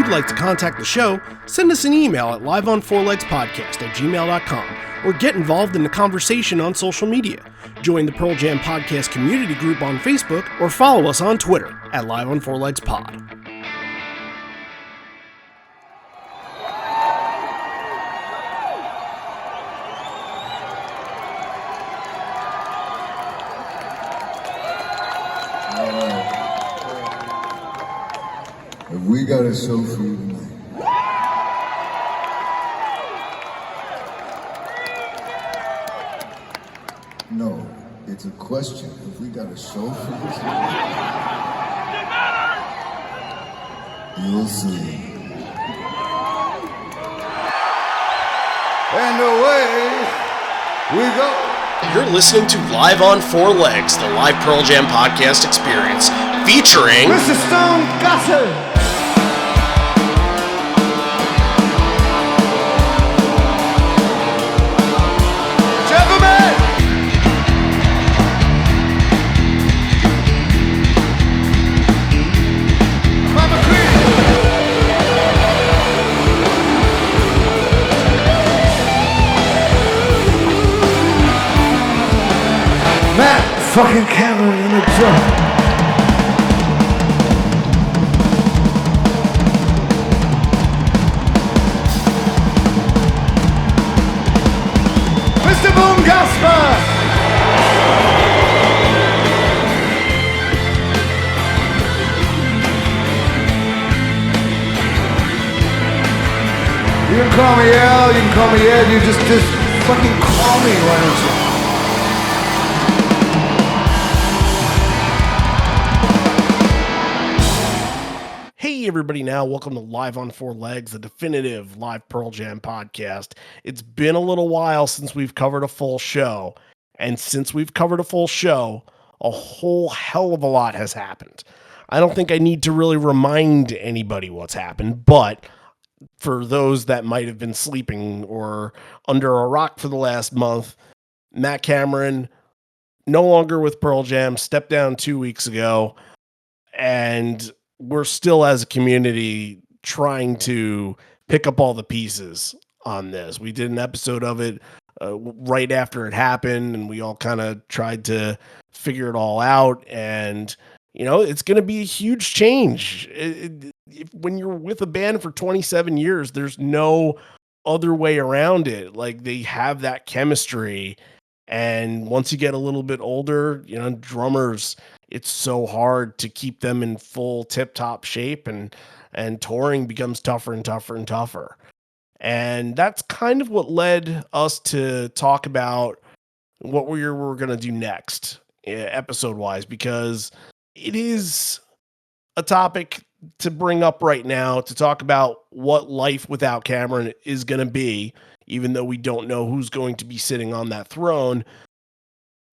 you'd like to contact the show, send us an email at liveonfourlegspodcast@gmail.com or get involved in the conversation on social media. Join the Pearl Jam Podcast community group on Facebook or follow us on Twitter at liveonfourlegspod. If we got a show for you tonight. No, it's a question. If we got a show for you tonight, you'll see. And away we go. You're listening to Live on Four Legs, the live Pearl Jam podcast experience, featuring Mr. Stone Gossard. Jeff Ament. Mama Creed. Matt fucking Cameron in the drum. Mr. Boom Gasper! You can call me Al, you can call me Ed, you just fucking call me, why don't you? Hey everybody now, welcome to Live on Four Legs, the definitive live Pearl Jam podcast. It's been a little while since we've covered a full show, and since we've covered a full show, a whole hell of a lot has happened. I don't think I need to really remind anybody what's happened, but for those that might have been sleeping or under a rock for the last month, Matt Cameron, no longer with Pearl Jam, stepped down 2 weeks ago, and we're still as a community trying to pick up all the pieces on this. We did an episode of it right after it happened, and we all kind of tried to figure it all out. And, you know, it's going to be a huge change. When you're with a band for 27 years, there's no other way around it. Like, they have that chemistry. And once you get a little bit older, you know, drummers, it's so hard to keep them in full tip-top shape, and touring becomes tougher and tougher and tougher. And that's kind of what led us to talk about what we're going to do next, episode-wise, because it is a topic to bring up right now, to talk about what life without Cameron is going to be, even though we don't know who's going to be sitting on that throne.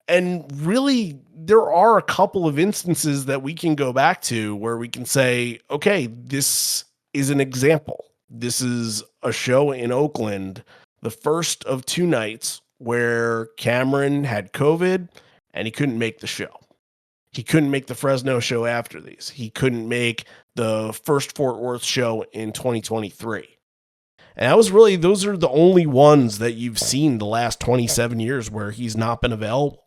And really, there are a couple of instances that we can go back to where we can say, okay, this is an example. This is a show in Oakland, the first of two nights where Cameron had COVID and he couldn't make the show. He couldn't make the Fresno show after these. He couldn't make the first Fort Worth show in 2023. And that was really, those are the only ones that you've seen the last 27 years where he's not been available.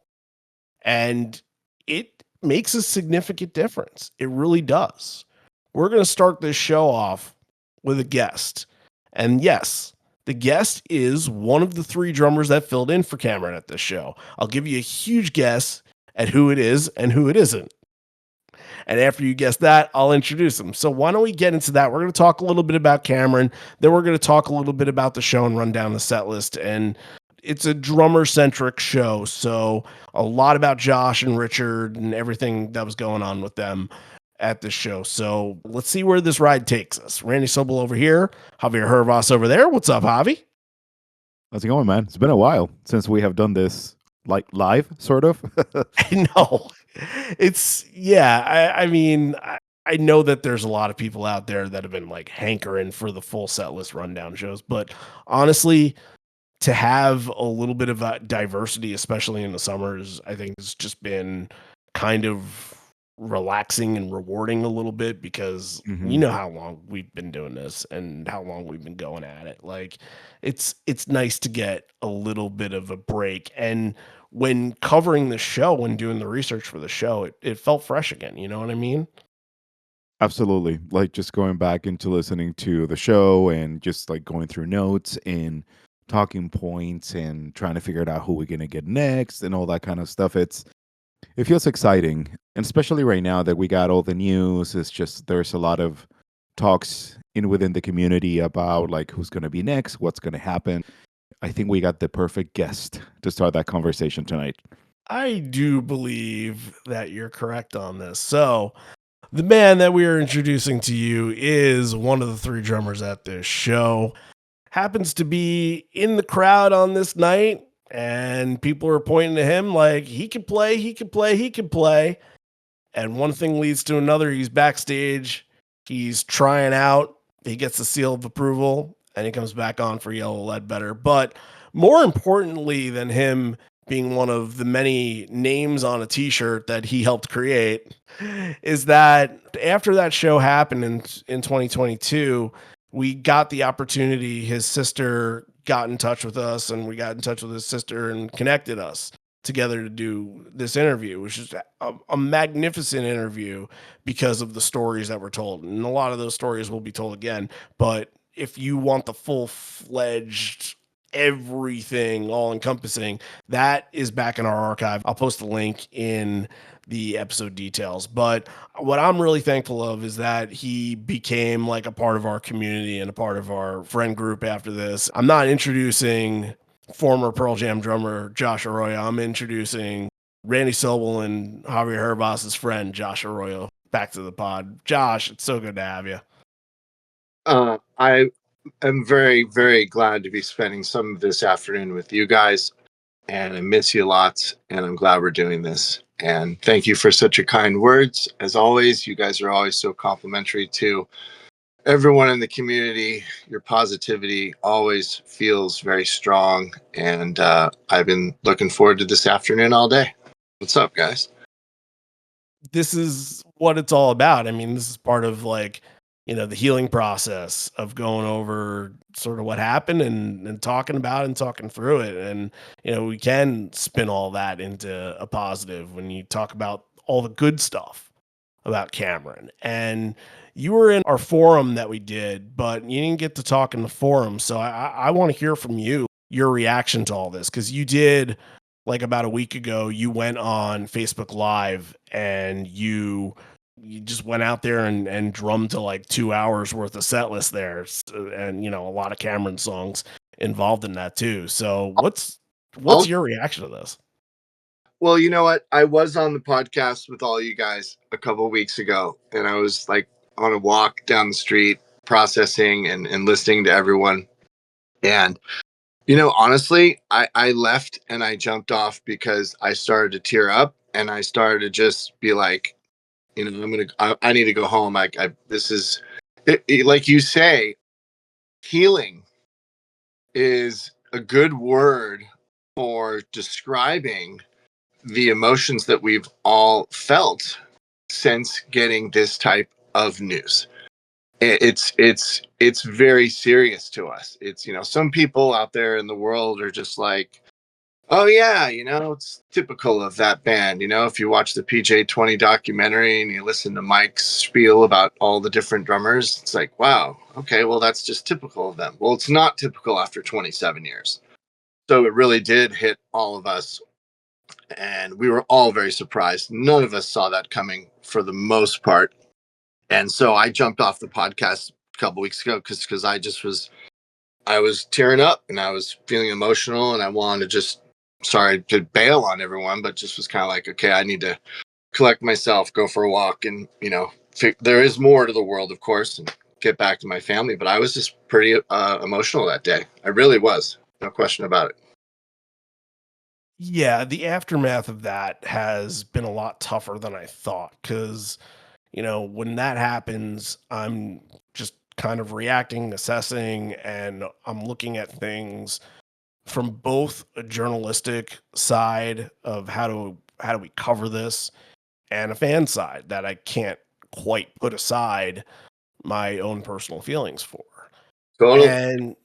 And it makes a significant difference. It really does. We're going to start this show off with a guest. And yes, the guest is one of the three drummers that filled in for Cameron at this show. I'll give you a huge guess at who it is and who it isn't. And after you guess that, I'll introduce him. So why don't we get into that? We're going to talk a little bit about Cameron. Then we're going to talk a little bit about the show and run down the set list. And it's a drummer-centric show, so a lot about Josh and Richard and everything that was going on with them at this show. So let's see where this ride takes us. Randy Sobel over here, Javier Hervas over there. What's up, Javi? How's it going, man? It's been a while since we have done this, like, live, sort of. I know. It's, yeah, I mean, I know that there's a lot of people out there that have been, like, hankering for the full set list rundown shows, but honestly, to have a little bit of diversity, especially in the summers, I think has just been kind of relaxing and rewarding a little bit because you Hmm. know how long we've been doing this and how long we've been going at it. Like it's nice to get a little bit of a break. And when covering the show, when doing the research for the show, it felt fresh again. You know what I mean? Absolutely. Like just going back into listening to the show and just like going through notes and talking points and trying to figure out who we're gonna get next and all that kind of stuff. It feels exciting. And especially right now that we got all the news, it's just there's a lot of talks in within the community about like who's gonna be next, what's gonna happen. I think we got the perfect guest to start that conversation tonight. I do believe that you're correct on this. So, the man that we are introducing to you is one of the three drummers at this show. Happens to be in the crowd on this night, and people are pointing to him like he can play, he can play, he can play. And one thing leads to another. He's backstage, he's trying out, he gets the seal of approval, and he comes back on for Yellow Ledbetter. But more importantly than him being one of the many names on a t-shirt that he helped create is that after that show happened in 2022, we got the opportunity. His sister got in touch with us, and we got in touch with his sister and connected us together to do this interview, which is a magnificent interview because of the stories that were told. And a lot of those stories will be told again. But if you want the full fledged, everything all encompassing, that is back in our archive. I'll post the link in the episode details. But what I'm really thankful of is that he became like a part of our community and a part of our friend group after this. I'm not introducing former Pearl Jam drummer Josh Arroyo. I'm introducing Randy Sobel and Javier Herbas's friend Josh Arroyo back to the pod. Josh, it's so good to have you. I am very, very glad to be spending some of this afternoon with you guys, and I miss you lots, and I'm glad we're doing this. And thank you for such a kind words. As always, you guys are always so complimentary to everyone in the community. Your positivity always feels very strong, and I've been looking forward to this afternoon all day. What's up, guys? This is what it's all about. I mean, this is part of like, the healing process of going over sort of what happened and talking about it and talking through it. And, we can spin all that into a positive when you talk about all the good stuff about Cameron. And you were in our forum that we did, but you didn't get to talk in the forum. So I want to hear from you, your reaction to all this, because you did like about a week ago, you went on Facebook Live and you just went out there and drummed to like 2 hours worth of set list there. And a lot of Cameron songs involved in that too. So what's I'll your reaction to this? Well, you know what? I was on the podcast with all you guys a couple of weeks ago, and I was like on a walk down the street processing and listening to everyone. And, honestly, I left and I jumped off because I started to tear up and I started to just be like, I need to go home. This is, like you say, healing is a good word for describing the emotions that we've all felt since getting this type of news. It's very serious to us. It's some people out there in the world are just like, oh yeah, it's typical of that band. If you watch the PJ20 documentary and you listen to Mike's spiel about all the different drummers, it's like, wow, okay, well that's just typical of them. Well, it's not typical after 27 years. So it really did hit all of us, and we were all very surprised. None of us saw that coming for the most part. And so I jumped off the podcast a couple weeks ago because I was tearing up and I was feeling emotional, and I wanted to just, sorry to bail on everyone, but just was kind of like, okay, I need to collect myself, go for a walk, and there is more to the world, of course, and get back to my family. But I was just pretty emotional that day. I really was, no question about it. Yeah, the aftermath of that has been a lot tougher than I thought because, when that happens, I'm just kind of reacting, assessing, and I'm looking at things from both a journalistic side of how do we cover this and a fan side that I can't quite put aside my own personal feelings for. Totally. And,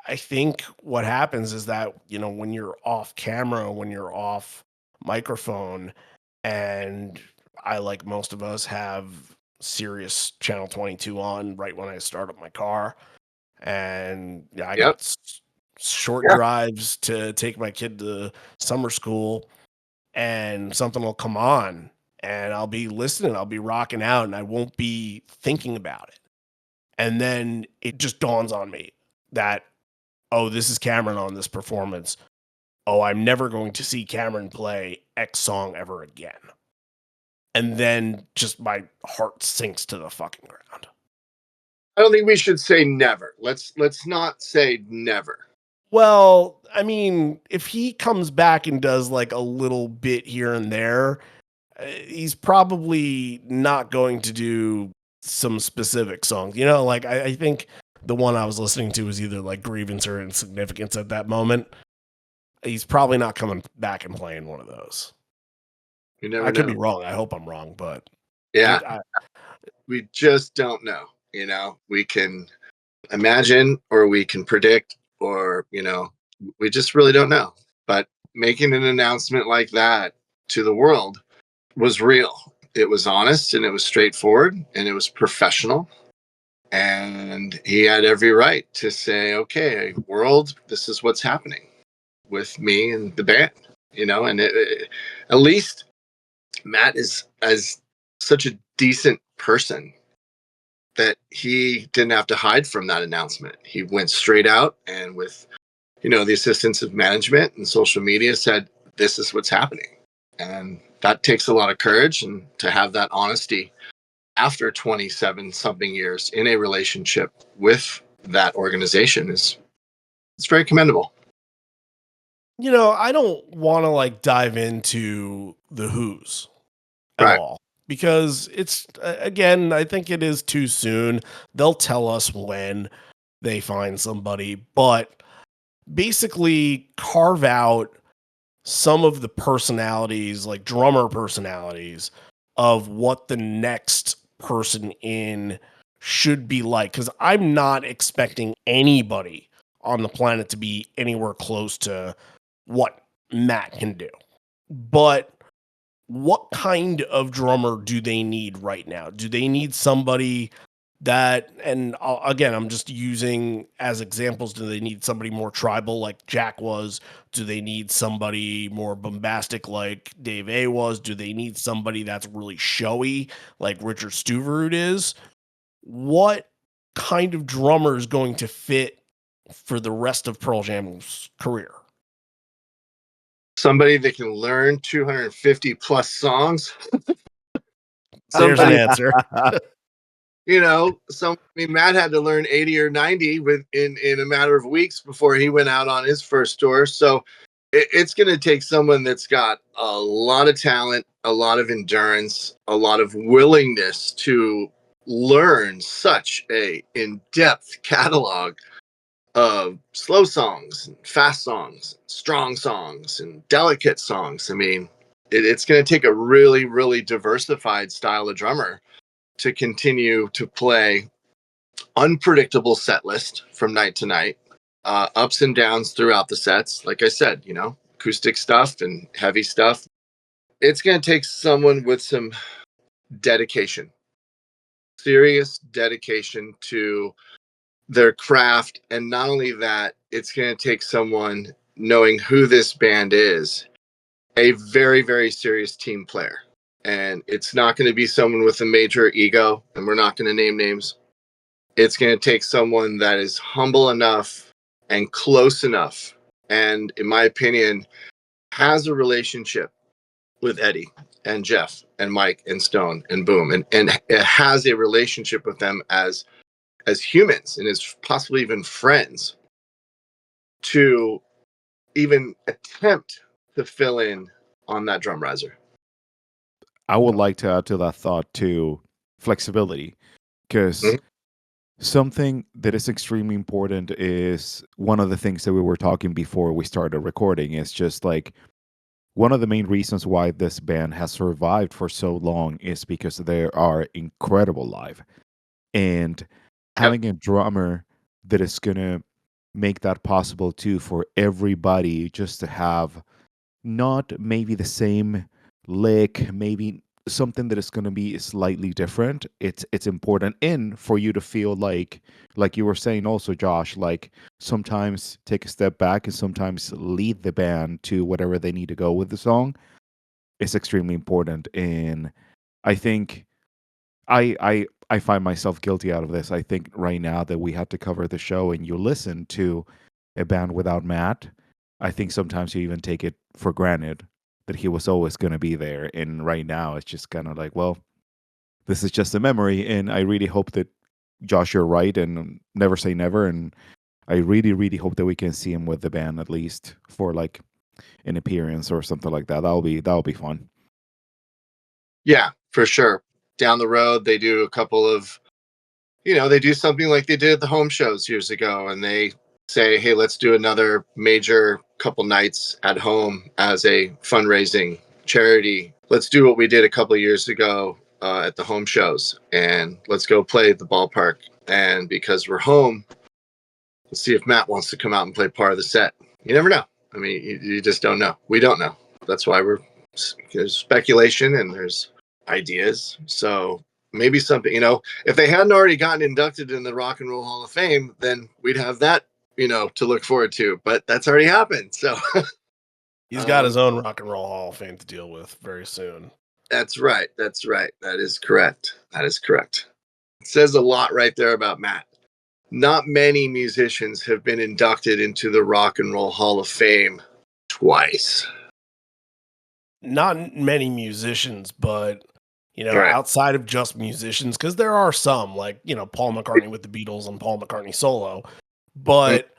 I think what happens is that, when you're off camera, when you're off microphone, and I, like most of us, have Sirius Channel 22 on right when I start up my car. And I Yep. got short Yeah. drives to take my kid to summer school, and something will come on and I'll be listening, I'll be rocking out, and I won't be thinking about it. And then it just dawns on me that, oh, this is Cameron on this performance. Oh, I'm never going to see Cameron play X song ever again. And then just my heart sinks to the fucking ground. I don't think we should say never. Let's not say never. Well, I mean, if he comes back and does like a little bit here and there, he's probably not going to do some specific songs. Like I think the one I was listening to was either like Grievance or Insignificance at that moment. He's probably not coming back and playing one of those. You never I could know. be wrong. I hope I'm wrong, but Yeah, we just don't know. We can imagine or we can predict, or we just really don't know. But making an announcement like that to the world was real. It was honest and it was straightforward and it was professional. And he had every right to say, okay, world, this is what's happening with me and the band, and at least Matt is as such a decent person that he didn't have to hide from that announcement. He went straight out and with, the assistance of management and social media said, this is what's happening. And that takes a lot of courage, and to have that honesty after 27 something years in a relationship with that organization it's very commendable. I don't want to like dive into the Who's at Right. all, because it's again, I think it is too soon. They'll tell us when they find somebody, but basically carve out some of the personalities, like drummer personalities, of what the next person in should be like. Because I'm not expecting anybody on the planet to be anywhere close to what Matt can do. But what kind of drummer do they need right now? Do they need somebody that, and again, I'm just using as examples, do they need somebody more tribal like Jack was? Do they need somebody more bombastic like Dave A was? Do they need somebody that's really showy like Richard Stuverud is? What kind of drummer is going to fit for the rest of Pearl Jam's career? Somebody that can learn 250 plus songs. There's an Somebody, answer. Matt had to learn 80 or 90 in a matter of weeks before he went out on his first tour. So it's going to take someone that's got a lot of talent, a lot of endurance, a lot of willingness to learn such a in-depth catalog of slow songs, and fast songs, strong songs, and delicate songs. I mean, it's going to take a really, really diversified style of drummer to continue to play unpredictable set list from night to night, ups and downs throughout the sets. Like I said, acoustic stuff and heavy stuff. It's going to take someone with some dedication, serious dedication to their craft. And not only that, it's going to take someone knowing who this band is, a very, very serious team player. And it's not going to be someone with a major ego, and we're not going to name names. It's going to take someone that is humble enough and close enough, and in my opinion, has a relationship with Eddie and Jeff and Mike and Stone and Boom, and it has a relationship with them as humans and as possibly even friends, to even attempt to fill in on that drum riser. I would like to add to that thought too, flexibility, because Mhm. something that is extremely important is one of the things that we were talking before we started recording is just like one of the main reasons why this band has survived for so long is because they are incredible live. And having a drummer that is going to make that possible too for everybody, just to have not maybe the same lick, maybe something that is going to be slightly different. It's important, and for you to feel like you were saying also, Josh, like sometimes take a step back and sometimes lead the band to whatever they need to go with the song. It's extremely important. And I think I find myself guilty out of this. I think right now that we had to cover the show and you listen to a band without Matt, I think sometimes you even take it for granted that he was always going to be there. And right now it's just kind of like, well, this is just a memory. And I really hope that, Josh, you're right, and never say never. And I really, really hope that we can see him with the band at least for like an appearance or something like that. That'll be fun. Yeah, for sure. Down the road, they do a couple of, they do something like they did at the home shows years ago, and they say, hey, let's do another major couple nights at home as a fundraising charity. Let's do what we did a couple of years ago at the home shows, and let's go play at the ballpark. And because we're home, let's see if Matt wants to come out and play part of the set. You never know. I mean, you just don't know. We don't know. That's why there's speculation and there's ideas. So maybe something, if they hadn't already gotten inducted in the Rock and Roll Hall of Fame, then we'd have that, to look forward to. But that's already happened. So He's got his own Rock and Roll Hall of Fame to deal with very soon. That's right. That's right. That is correct. That is correct. It says a lot right there about Matt. Not many musicians have been inducted into the Rock and Roll Hall of Fame twice. Not many musicians, but Right. outside of just musicians, because there are some like Paul McCartney with the Beatles and Paul McCartney solo, but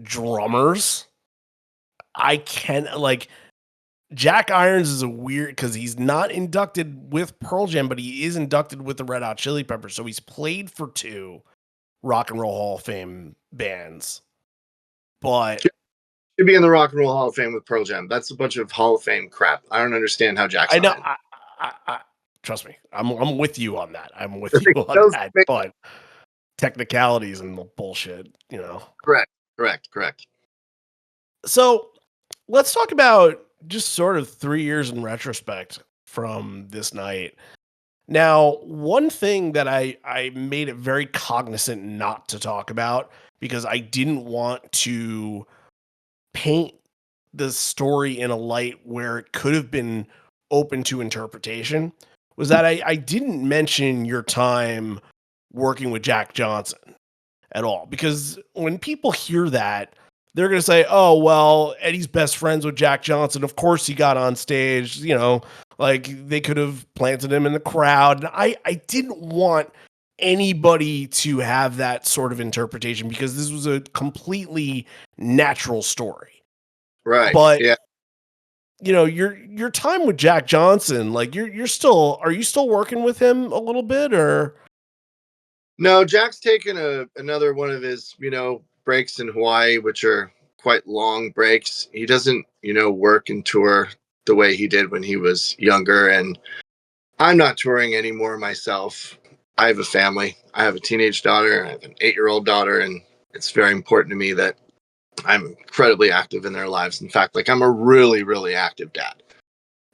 drummers, I can like Jack Irons is a weird because he's not inducted with Pearl Jam, but he is inducted with the Red Hot Chili Peppers, so he's played for 2 Rock and Roll Hall of Fame bands, but Should be in the Rock and Roll Hall of Fame with Pearl Jam. That's a bunch of Hall of Fame crap. I don't understand how Jack's I know. not in. I trust me. I'm with you on that. I'm with you on that. But technicalities and the bullshit, Correct. So let's talk about just sort of 3 years in retrospect from this night. Now, one thing that I made it very cognizant not to talk about because I didn't want to paint the story in a light where it could have been open to interpretation was that I didn't mention your time working with Jack Johnson at all. Because when people hear that, they're going to say, oh, well, Eddie's best friends with Jack Johnson. Of course he got on stage, like they could have planted him in the crowd. And I didn't want anybody to have that sort of interpretation because this was a completely natural story. Right. But yeah. Your time with Jack Johnson, like are you still working with him a little bit or? No, Jack's taken another one of his, breaks in Hawaii, which are quite long breaks. He doesn't, work and tour the way he did when he was younger. And I'm not touring anymore myself. I have a family. I have a teenage daughter. I have an 8-year-old daughter. And it's very important to me that I'm incredibly active in their lives. In fact, like I'm a really, really active dad.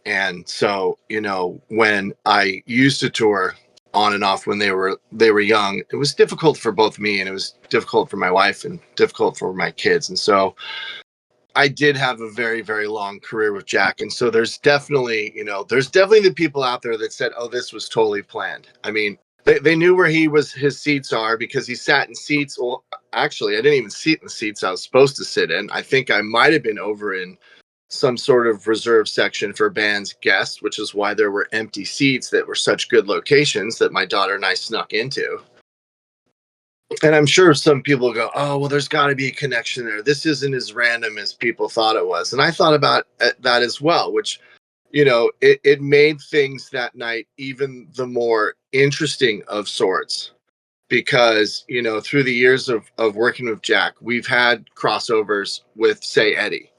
And so, when I used to tour on and off when they were young, it was difficult for both me and it was difficult for my wife and difficult for my kids. And so I did have a very, very long career with Jack. And so there's definitely the people out there that said, oh, this was totally planned. I mean, they knew where his seats are because he sat in seats. Well, actually, I didn't even sit in the seats I was supposed to sit in. I think I might have been over in some sort of reserve section for band's guests, which is why there were empty seats that were such good locations that my daughter and I snuck into. And I'm sure some people go, oh, well, there's got to be a connection there. This isn't as random as people thought it was. And I thought about that as well, which, it made things that night even the more interesting of sorts. Because, through the years of working with Jack, we've had crossovers with, say, Eddie.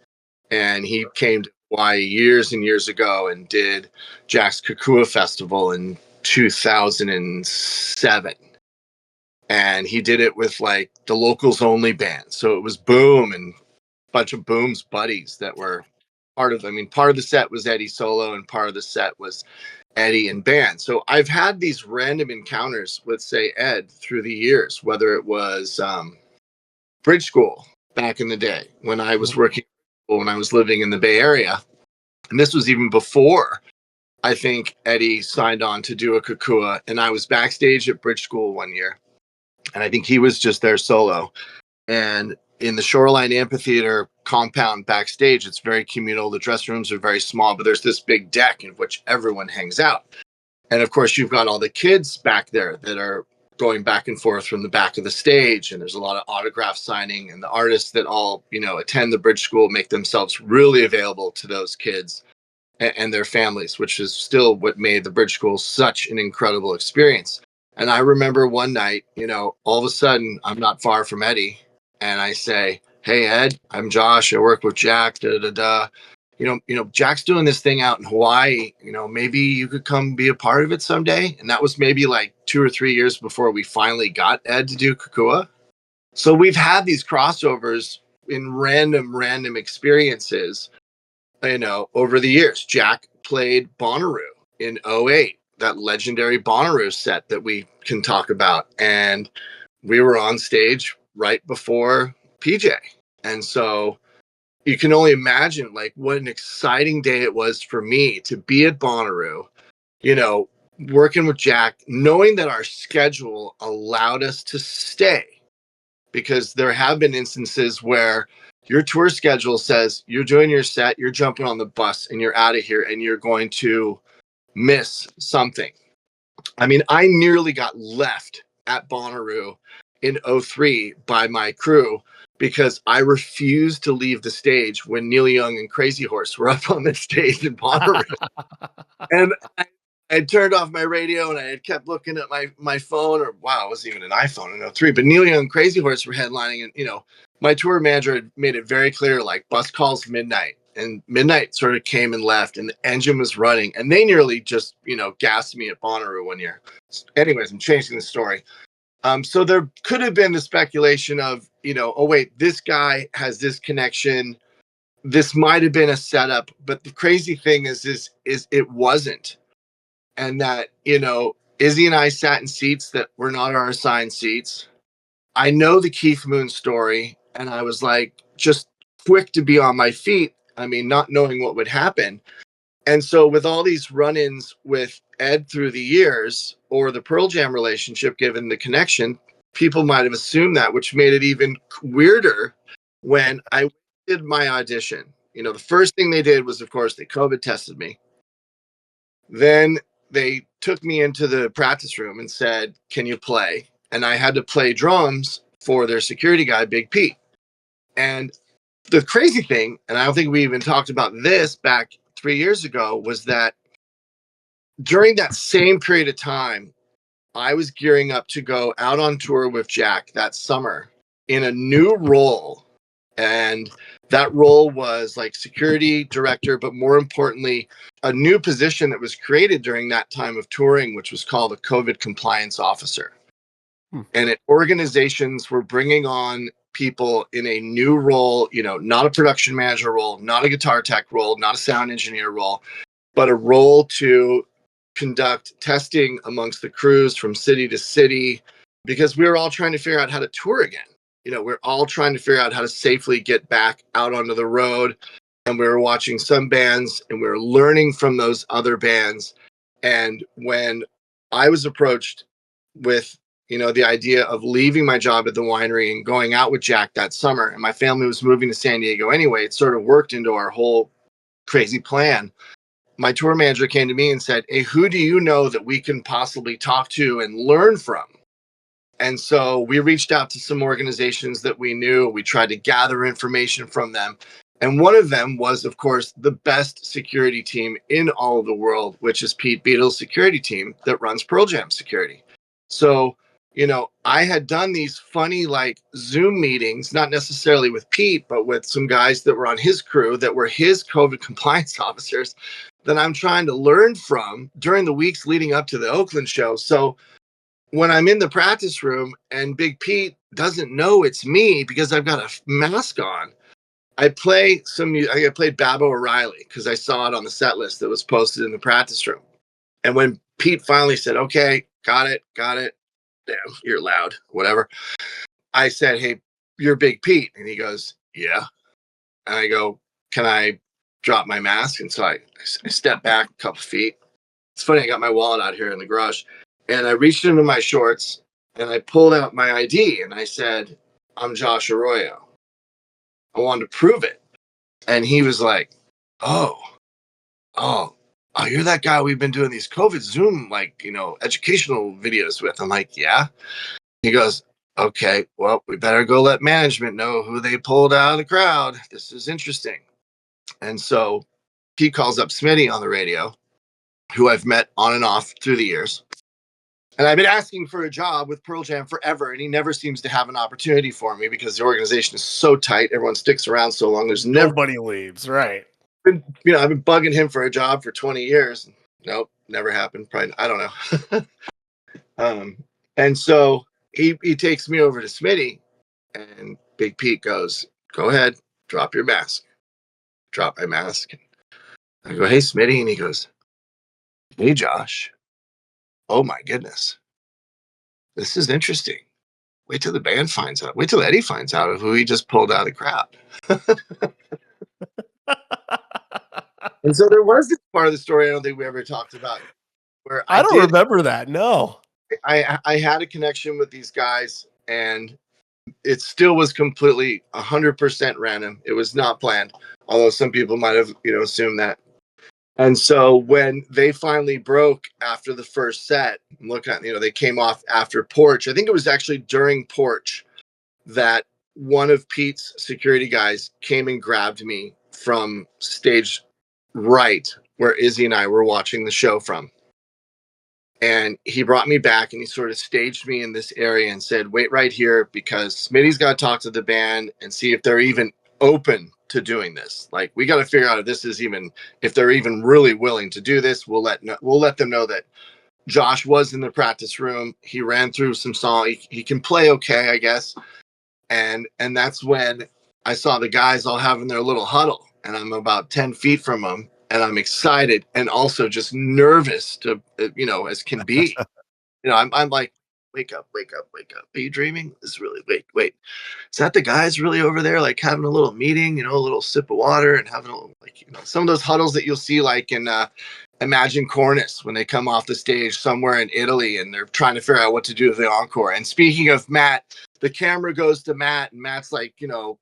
And he came to Hawaii years and years ago and did Jack's Kukua Festival in 2007. And he did it with like the locals only band. So it was Boom and a bunch of Boom's buddies that were part of the set was Eddie solo and part of the set was Eddie and band. So I've had these random encounters with, say, Ed through the years, whether it was bridge school back in the day when I was working, when I was living in the Bay Area. And this was even before I think Eddie signed on to do a Kukua. And I was backstage at bridge school one year. And I think he was just there solo. And in the Shoreline Amphitheater compound backstage, it's very communal. The dressing rooms are very small, but there's this big deck in which everyone hangs out. And of course, you've got all the kids back there that are going back and forth from the back of the stage. And there's a lot of autograph signing, and the artists that all, attend the bridge school make themselves really available to those kids and their families, which is still what made the bridge school such an incredible experience. And I remember one night, all of a sudden I'm not far from Eddie and I say, "Hey, Ed, I'm Josh. I work with Jack. Jack's doing this thing out in Hawaii. Maybe you could come be a part of it someday." And that was maybe like 2 or 3 years before we finally got Ed to do Kukua. So we've had these crossovers in random experiences, over the years. Jack played Bonnaroo in 2008. That legendary Bonnaroo set that we can talk about. And we were on stage right before PJ. And so you can only imagine like what an exciting day it was for me to be at Bonnaroo, working with Jack, knowing that our schedule allowed us to stay, because there have been instances where your tour schedule says you're doing your set, you're jumping on the bus and you're out of here and you're going to miss something. I mean, I nearly got left at Bonnaroo in 2003 by my crew because I refused to leave the stage when Neil Young and Crazy Horse were up on the stage in Bonnaroo. And I turned off my radio and I had kept looking at my phone, or wow, it wasn't even an iPhone in 2003, but Neil Young and Crazy Horse were headlining, and my tour manager had made it very clear, like, bus calls midnight. And midnight sort of came and left, and the engine was running, and they nearly just, gassed me at Bonnaroo one year. Anyways, I'm changing the story. So there could have been the speculation of, oh wait, this guy has this connection. This might have been a setup, but the crazy thing is it wasn't. And that, Izzy and I sat in seats that were not our assigned seats. I know the Keith Moon story, and I was like, just quick to be on my feet. I mean, not knowing what would happen. And so with all these run-ins with Ed through the years, or the Pearl Jam relationship, given the connection, people might have assumed that, which made it even weirder when I did my audition. The first thing they did was, of course, they COVID tested me. Then they took me into the practice room and said, "Can you play?" And I had to play drums for their security guy, Big Pete. And the crazy thing, and I don't think we even talked about this back 3 years ago, was that during that same period of time, I was gearing up to go out on tour with Jack that summer in a new role. And that role was like security director, but more importantly, a new position that was created during that time of touring, which was called a COVID compliance officer. And organizations were bringing on people in a new role, not a production manager role, not a guitar tech role, not a sound engineer role, but a role to conduct testing amongst the crews from city to city, because we were all trying to figure out how to tour again. We're all trying to figure out how to safely get back out onto the road. And we were watching some bands and we were learning from those other bands. And when I was approached with, the idea of leaving my job at the winery and going out with Jack that summer, and my family was moving to San Diego anyway, it sort of worked into our whole crazy plan. My tour manager came to me and said, "Hey, who do you know that we can possibly talk to and learn from?" And so we reached out to some organizations that we knew. We tried to gather information from them. And one of them was, of course, the best security team in all of the world, which is Pete Beadle's security team that runs Pearl Jam security. So I had done these funny like Zoom meetings, not necessarily with Pete, but with some guys that were on his crew that were his COVID compliance officers that I'm trying to learn from during the weeks leading up to the Oakland show. So when I'm in the practice room and Big Pete doesn't know it's me because I've got a mask on, I played Babbo O'Reilly because I saw it on the set list that was posted in the practice room. And when Pete finally said, okay, got it. Damn, you're loud, whatever. I said, hey, you're Big Pete. And he goes, yeah. And I go, can I drop my mask? And so I step back a couple feet. It's funny, I got my wallet out here in the garage. And I reached into my shorts and I pulled out my ID and I said, I'm Josh Arroyo. I wanted to prove it. And he was like, oh, you're that guy we've been doing these COVID Zoom, educational videos with. I'm like, yeah. He goes, okay, well, we better go let management know who they pulled out of the crowd. This is interesting. And so he calls up Smitty on the radio, who I've met on and off through the years. And I've been asking for a job with Pearl Jam forever, and he never seems to have an opportunity for me because the organization is so tight. Everyone sticks around so long. There's Nobody leaves, right? I've been bugging him for a job for 20 years. Nope, never happened. Probably, I don't know. And so he takes me over to Smitty, and Big Pete goes, go ahead, drop your mask. Drop my mask. I go, hey, Smitty. And he goes, hey, Josh. Oh, my goodness. This is interesting. Wait till the band finds out. Wait till Eddie finds out of who he just pulled out of the crowd. And so there was this part of the story I don't think we ever talked about where I don't remember that. No. I had a connection with these guys, and it still was completely 100% random. It was not planned, although some people might have, assumed that. And so when they finally broke after the first set, look at, they came off after Porch. I think it was actually during Porch that one of Pete's security guys came and grabbed me from stage right where Izzy and I were watching the show from. And he brought me back and he sort of staged me in this area and said, wait right here because Smitty's got to talk to the band and see if they're even open to doing this. Like, we got to figure out if they're even really willing to do this. We'll let them know that Josh was in the practice room. He ran through some song. He can play okay, I guess. And that's when I saw the guys all having their little huddle, and I'm about 10 feet from them, and I'm excited and also just nervous as can be. I'm like, wake up. Are you dreaming? This is really, wait. Is that the guys really over there, like having a little meeting, a little sip of water and having a little, some of those huddles that you'll see like in Imagine Cornice when they come off the stage somewhere in Italy and they're trying to figure out what to do with the encore. And speaking of Matt, the camera goes to Matt and Matt's like,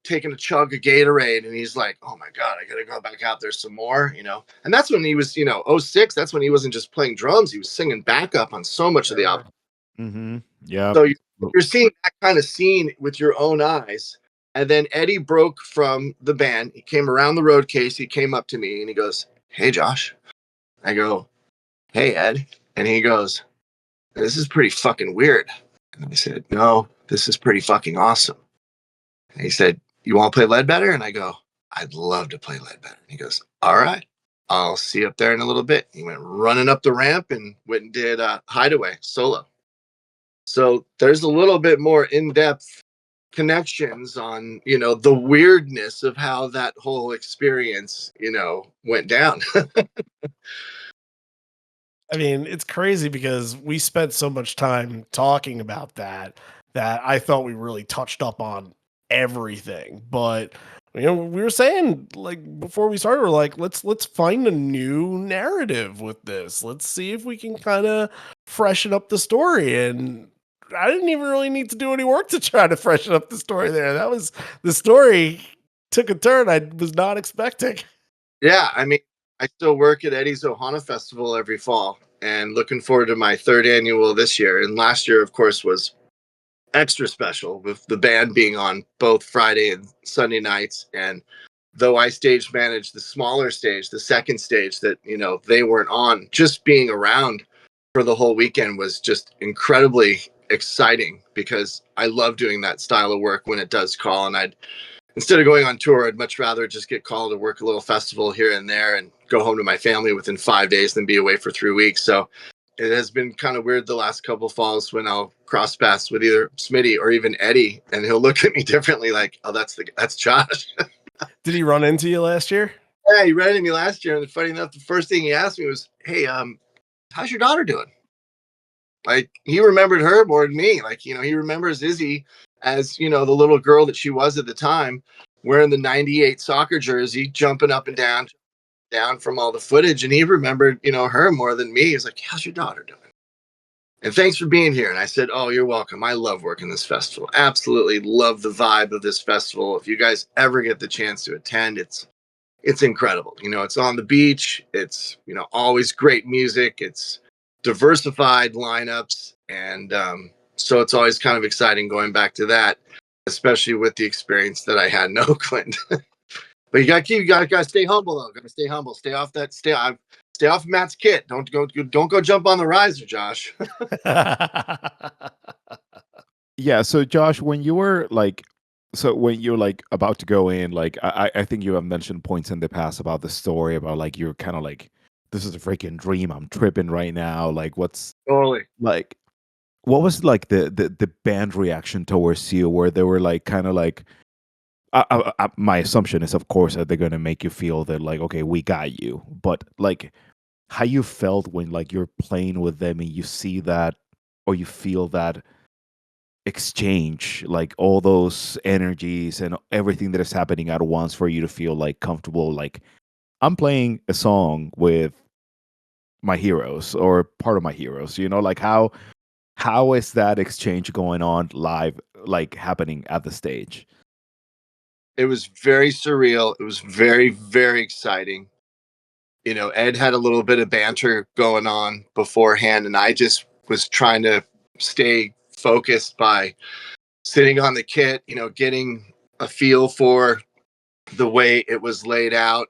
taking a chug of Gatorade and he's like, oh my God, I got to go back out there some more, And that's when he was, 06, that's when he wasn't just playing drums. He was singing backup on so much of the album. Mm-hmm. Yeah. So you're seeing that kind of scene with your own eyes. And then Eddie broke from the band. He came around the road case. He came up to me and he goes, hey, Josh. I go, hey, Ed. And he goes, this is pretty fucking weird. And I said, no, this is pretty fucking awesome. And he said, you want to play Ledbetter? And I go, I'd love to play Ledbetter. And he goes, all right, I'll see you up there in a little bit. He went running up the ramp and went and did Hideaway solo. So there's a little bit more in-depth connections on, the weirdness of how that whole experience, went down. I mean, it's crazy because we spent so much time talking about that I thought we really touched up on everything. But we were saying like before we started, we're like, let's find a new narrative with this. Let's see if we can kind of freshen up the story. And I didn't even really need to do any work to try to freshen up the story there. That was the story took a turn I was not expecting. Yeah, I mean, I still work at Eddie's Ohana Festival every fall and looking forward to my third annual this year. And last year, of course, was extra special with the band being on both Friday and Sunday nights. And though I stage managed the smaller stage, the second stage that, they weren't on, just being around for the whole weekend was just incredibly exciting because I love doing that style of work when it does call. And instead of going on tour, I'd much rather just get called to work a little festival here and there and go home to my family within 5 days than be away for 3 weeks. So it has been kind of weird the last couple of falls when I'll cross paths with either Smitty or even Eddie, and he'll look at me differently, like, "Oh, that's Josh." Did he run into you last year? Yeah, he ran into me last year, and funny enough, the first thing he asked me was, "Hey, how's your daughter doing?" Like, he remembered her more than me. Like, he remembers Izzy as, the little girl that she was at the time, wearing the 98 soccer jersey, jumping up and down from all the footage. And he remembered, her more than me. He's like, "How's your daughter doing? And thanks for being here." And I said, "Oh, you're welcome. I love working this festival. Absolutely love the vibe of this festival. If you guys ever get the chance to attend, it's incredible. It's on the beach. It's, always great music. It's diversified lineups. And so it's always kind of exciting going back to that, especially with the experience that I had in Oakland." But you gotta stay humble though. Gotta stay humble. Stay off Matt's kit. Don't go jump on the riser, Josh. Yeah. So Josh, when you were like, when you're like about to go in, like I think you have mentioned points in the past about the story about like you're kind of like, this is a freaking dream. I'm tripping right now. Like what's Totally. like what was like the band reaction towards you, where they were like kind of like, my assumption is of course that they're gonna make you feel that like, okay, we got you, but like how you felt when like you're playing with them and you see that or you feel that exchange, like all those energies and everything that is happening at once for you to feel like comfortable, like I'm playing a song with my heroes or part of my heroes, like how is that exchange going on live, like happening at the stage? It was very surreal. It was very, very exciting. Ed had a little bit of banter going on beforehand, and I just was trying to stay focused by sitting on the kit, getting a feel for the way it was laid out.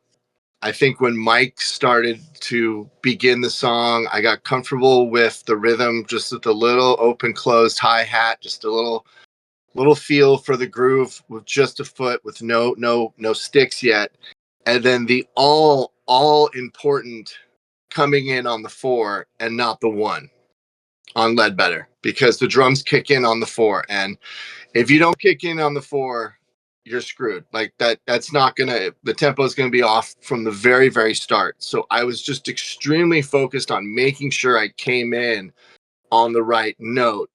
I think when Mike started to begin the song, I got comfortable with the rhythm, just with a little open closed hi-hat, just a little feel for the groove with just a foot, with no sticks yet. And then the all important coming in on the 4 and not the 1 on Ledbetter, because the drums kick in on the 4, and if you don't kick in on the 4, you're screwed. Like that's not the tempo is gonna be off from the very, very start. So I was just extremely focused on making sure I came in on the right note.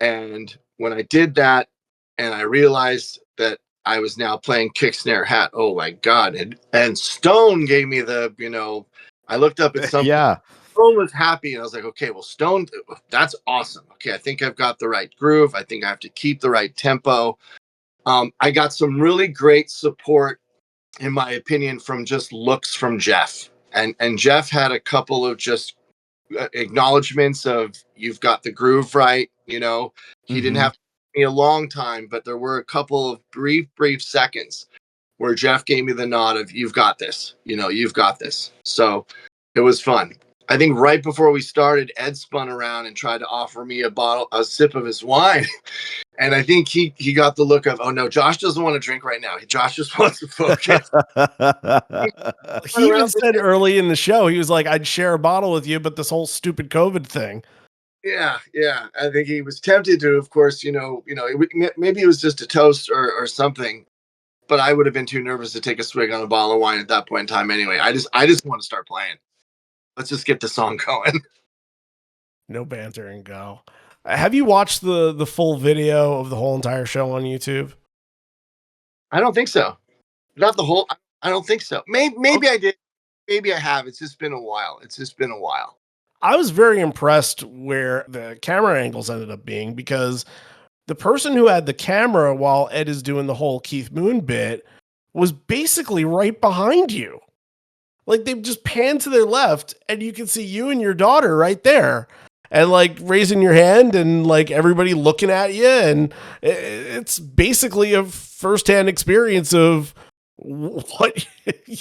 And when I did that, and I realized that I was now playing kick, snare, hat, oh my God. And Stone gave me I looked up at something. Yeah. Stone was happy, and I was like, okay, well, Stone, that's awesome. Okay, I think I've got the right groove. I think I have to keep the right tempo. I got some really great support, in my opinion, from just looks from Jeff. And Jeff had a couple of just acknowledgments of, you've got the groove right. He didn't have me a long time, but there were a couple of brief seconds where Jeff gave me the nod of, you've got this, you've got this. So it was fun. I think right before we started, Ed spun around and tried to offer me a sip of his wine. And I think he got the look of, oh no, Josh doesn't want to drink right now. Josh just wants to focus. He even said early in the show, he was like, I'd share a bottle with you, but this whole stupid COVID thing. Yeah. I think he was tempted to, of course, maybe it was just a toast or something, but I would have been too nervous to take a swig on a bottle of wine at that point in time anyway. I just want to start playing. Let's just get the song going. No banter and go. Have you watched the full video of the whole entire show on YouTube? I don't think so. Not the whole. I don't think so. Maybe I did. Maybe I have. It's just been a while. I was very impressed where the camera angles ended up being, because the person who had the camera while Ed is doing the whole Keith Moon bit was basically right behind you. Like, they just panned to their left and you can see you and your daughter right there, and like raising your hand, and like everybody looking at you. And it's basically a firsthand experience of what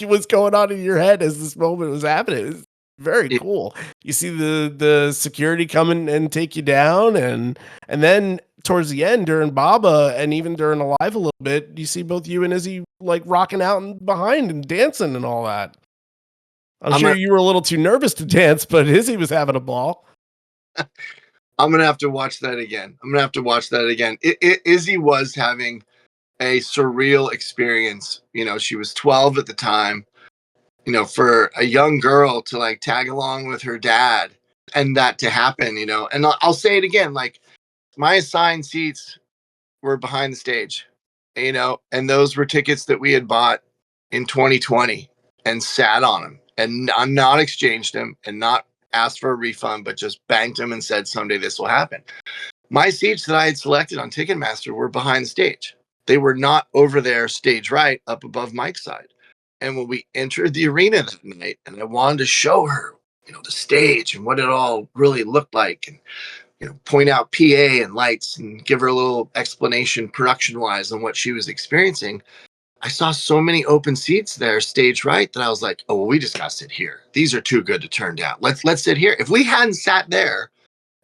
was going on in your head as this moment was happening. Very cool. You see the security come in and take you down, and then towards the end during Baba and even during Alive a little bit, you see both you and Izzy like rocking out and behind and dancing and all that. I'm sure you were a little too nervous to dance, but Izzy was having a ball. I'm gonna have to watch that again. Izzy was having a surreal experience. You know, she was 12 at the time. You know, for a young girl to like tag along with her dad and that to happen, you know, and I'll say it again, like my assigned seats were behind the stage, you know, and those were tickets that we had bought in 2020 and sat on them and not exchanged them and not asked for a refund, but just banked them and said, someday this will happen. My seats that I had selected on Ticketmaster were behind the stage. They were not over there stage right up above Mike's side. And when we entered the arena that night, and I wanted to show her, you know, the stage and what it all really looked like, and you know, point out PA and lights and give her a little explanation production wise on what she was experiencing. I saw so many open seats there, stage right, that I was like, oh, well, we just gotta sit here. These are too good to turn down. Let's sit here. If we hadn't sat there,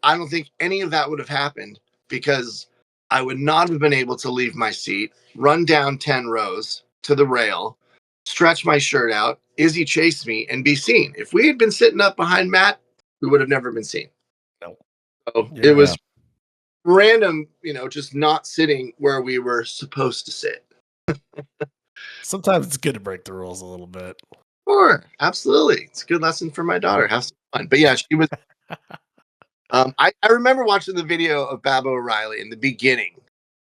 I don't think any of that would have happened because I would not have been able to leave my seat, run down 10 rows to the rail, stretch my shirt out, Izzy chase me, and be seen. If we had been sitting up behind Matt, we would have never been seen. No. So Yeah. it was random, you know, just not sitting where we were supposed to sit. Sometimes it's good to break the rules a little bit. Sure, absolutely. It's a good lesson for my daughter. Have some fun. But yeah, she was. I remember watching the video of Baba O'Reilly in the beginning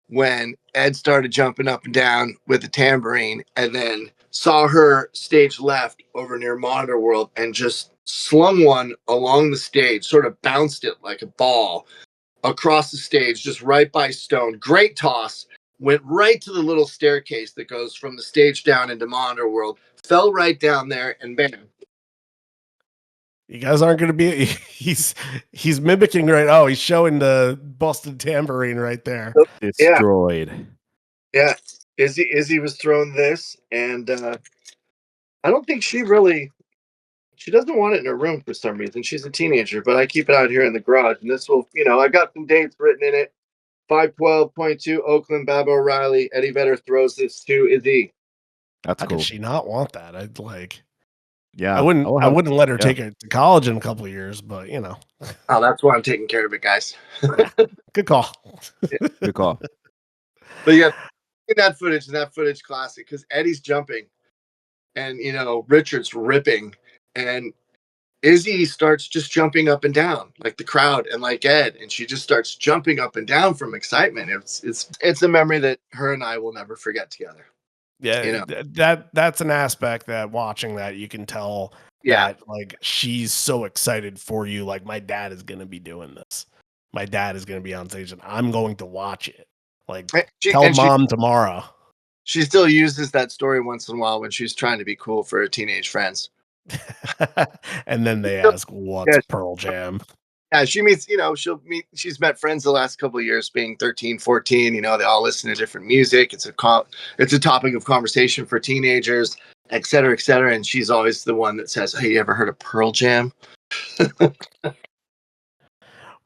when Ed started jumping up and down with the tambourine, and then saw her stage left over near Monitor World and just slung one along the stage, sort of bounced it like a ball across the stage, just right by Stone. Great toss. Went right to the little staircase that goes from the stage down into Monitor World. Fell right down there, and bam. You guys aren't going to be. He's mimicking right. Oh, he's showing the busted tambourine right there. Destroyed. Yeah. Izzy was throwing this, and I don't think she doesn't want it in her room for some reason. She's a teenager, but I keep it out here in the garage, and this will, you know, I got some dates written in it. 5/12/22, Oakland, Baba O'Reilly. Eddie Vedder throws this to Izzy. That's How cool. could she not want that? I'd like. Yeah, I wouldn't let her take it to college in a couple of years, but you know. Oh, that's why I'm taking care of it, guys. Yeah, good call. Good call. But yeah, that footage classic because Eddie's jumping and, you know, Richard's ripping, and Izzy starts just jumping up and down like the crowd and like Ed, and she just starts jumping up and down from excitement. It's a memory that her and I will never forget together. Yeah, You know? that's an aspect that watching that you can tell Yeah. that like she's so excited for you. Like my dad is going to be doing this. My dad is going to be on stage, and I'm going to watch it. Like tell mom tomorrow. She still uses that story once in a while when she's trying to be cool for her teenage friends. And then they ask, "What's Pearl Jam?" Yeah, she meets, you know, she's met friends the last couple of years, being 13, 14, you know, they all listen to different music. It's a topic of conversation for teenagers, et cetera, et cetera. And she's always the one that says, hey, you ever heard of Pearl Jam?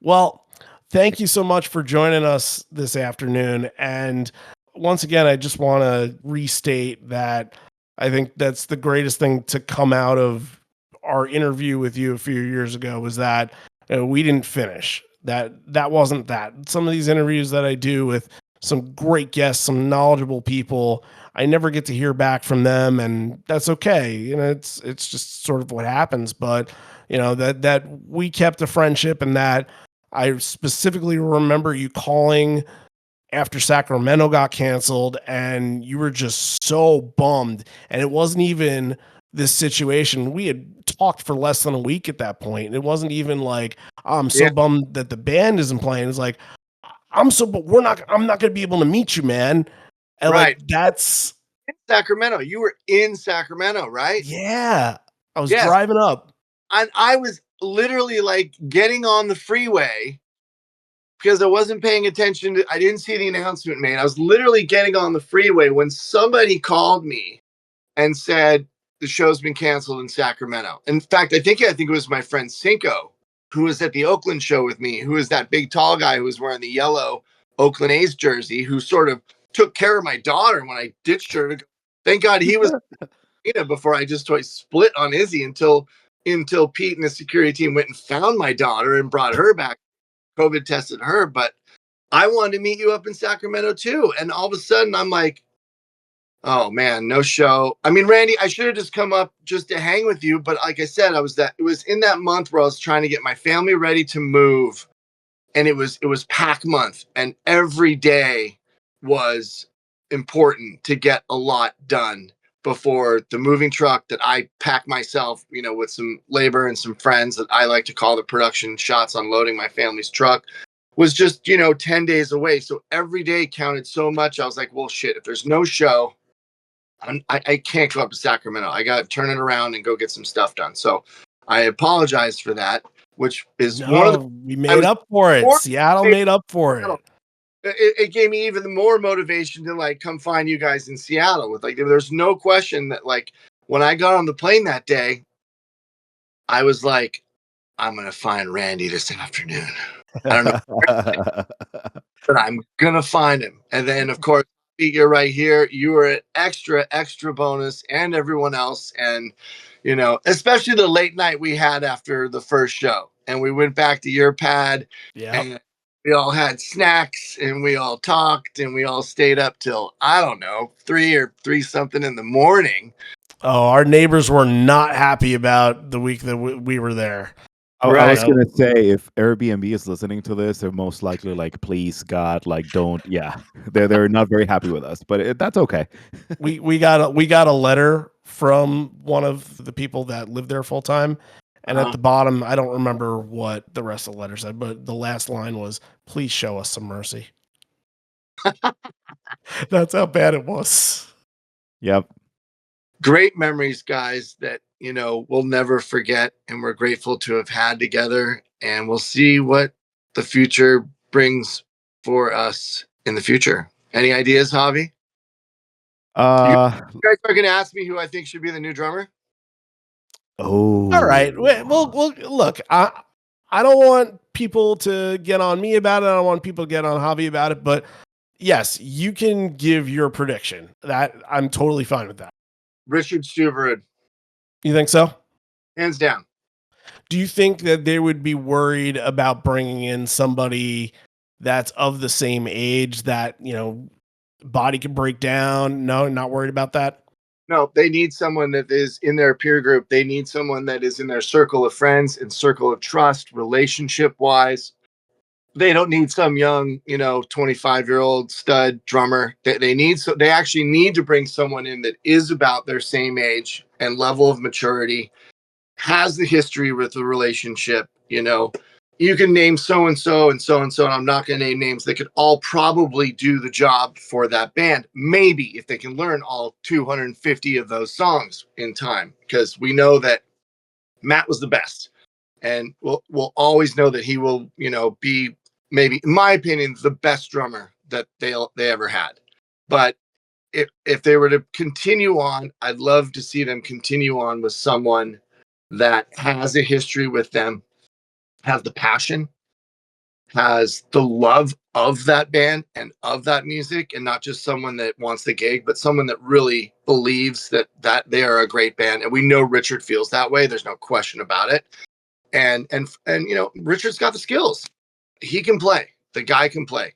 Well, thank you so much for joining us this afternoon. And once again, I just want to restate that I think that's the greatest thing to come out of our interview with you a few years ago was that we didn't finish. That wasn't that. Some of these interviews that I do with some great guests, some knowledgeable people, I never get to hear back from them, and that's okay. You know, it's just sort of what happens. But you know that we kept a friendship, and that I specifically remember you calling after Sacramento got canceled, and you were just so bummed. And it wasn't even this situation. We had talked for less than a week at that point. It wasn't even like, oh, I'm so bummed that the band isn't playing. It's like, I'm not going to be able to meet you, man. And right. like, that's in Sacramento. You were in Sacramento, right? Yeah. I was driving up. And I was literally like getting on the freeway because I wasn't paying attention I didn't see the announcement made. I was literally getting on the freeway when somebody called me and said, the show's been canceled in Sacramento. In fact, I think it was my friend Cinco who was at the Oakland show with me, who was that big tall guy who was wearing the yellow Oakland A's jersey, who sort of took care of my daughter when I ditched her. Thank God he was before I just split on Izzy until Pete and the security team went and found my daughter and brought her back. COVID tested her, but I wanted to meet you up in Sacramento too. And all of a sudden I'm like, oh man, no show. I mean, Randy, I should have just come up just to hang with you. But like I said, it was in that month where I was trying to get my family ready to move. And it was pack month. And every day was important to get a lot done before the moving truck that I pack myself, with some labor and some friends that I like to call the production shots unloading my family's truck, was just, 10 days away. So every day counted so much. I was like, well, shit, if there's no show, I can't go up to Sacramento. I got to turn it around and go get some stuff done. So I apologize for that, which is one of the. We made up for it. Seattle made up for it. It gave me even more motivation to like come find you guys in Seattle. With like, there's no question that like when I got on the plane that day, I was like, I'm gonna find Randy this afternoon. I don't know, but I'm gonna find him. And then of course, you're right here. You were an extra bonus, and everyone else, and especially the late night we had after the first show, and we went back to your pad. Yeah. And we all had snacks and we all talked and we all stayed up till, I don't know, 3 something in the morning. Oh, our neighbors were not happy about the week that we were there. I was going to say, if Airbnb is listening to this, they're most likely like, please, God, like, don't. Yeah, they're not very happy with us, but that's okay. we got a letter from one of the people that lived there full time. And at the bottom, I don't remember what the rest of the letter said, but the last line was, please show us some mercy. That's how bad it was. Yep. Great memories, guys, that, we'll never forget. And we're grateful to have had together. And we'll see what the future brings for us in the future. Any ideas, Javi? You guys are going to ask me who I think should be the new drummer? Oh, all right. Well, look, I don't want people to get on me about it. I don't want people to get on Javi about it. But yes, you can give your prediction. That I'm totally fine with that. Richard Stuverud. You think so? Hands down. Do you think that they would be worried about bringing in somebody that's of the same age that, body can break down? No, not worried about that. No, they need someone that is in their peer group. They need someone that is in their circle of friends and circle of trust, relationship wise. They don't need some young, 25-year-old stud drummer. They actually need to bring someone in that is about their same age and level of maturity, has the history with the relationship. You can name so-and-so and so-and-so, and I'm not going to name names. They could all probably do the job for that band. Maybe if they can learn all 250 of those songs in time, because we know that Matt was the best. And we'll always know that he will, be maybe, in my opinion, the best drummer that they ever had. But if they were to continue on, I'd love to see them continue on with someone that has a history with them, has the passion, has the love of that band and of that music, and not just someone that wants the gig, but someone that really believes that they are a great band. And we know Richard feels that way. There's no question about it. And Richard's got the skills. He can play. The guy can play.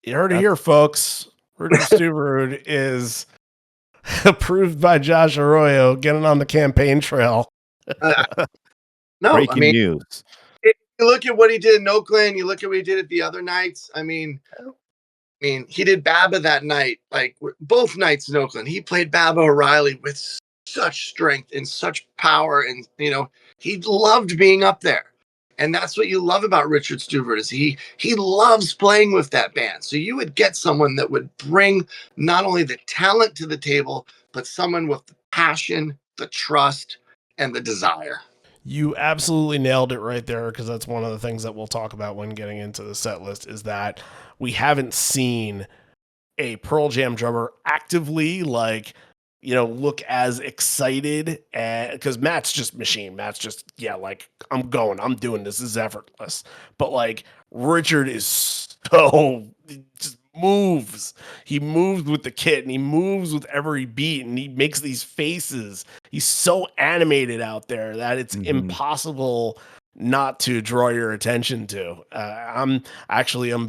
You heard it here, folks. Richard Stuverud is approved by Josh Arroyo, getting on the campaign trail. No, breaking news. If you look at what he did in Oakland, you look at what he did at the other nights. I mean, he did Baba that night, like both nights in Oakland. He played Baba O'Reilly with such strength and such power, and he loved being up there. And that's what you love about Richard Stuverud, is he loves playing with that band. So you would get someone that would bring not only the talent to the table, but someone with the passion, the trust, and the desire. You absolutely nailed it right there, because that's one of the things that we'll talk about when getting into the set list, is that we haven't seen a Pearl Jam drummer actively look as excited, because Matt's just machine. Matt's just, yeah, like, I'm doing this is effortless. But like Richard is so just moves. He moves with the kit and he moves with every beat and he makes these faces. He's so animated out there that it's impossible not to draw your attention to. I'm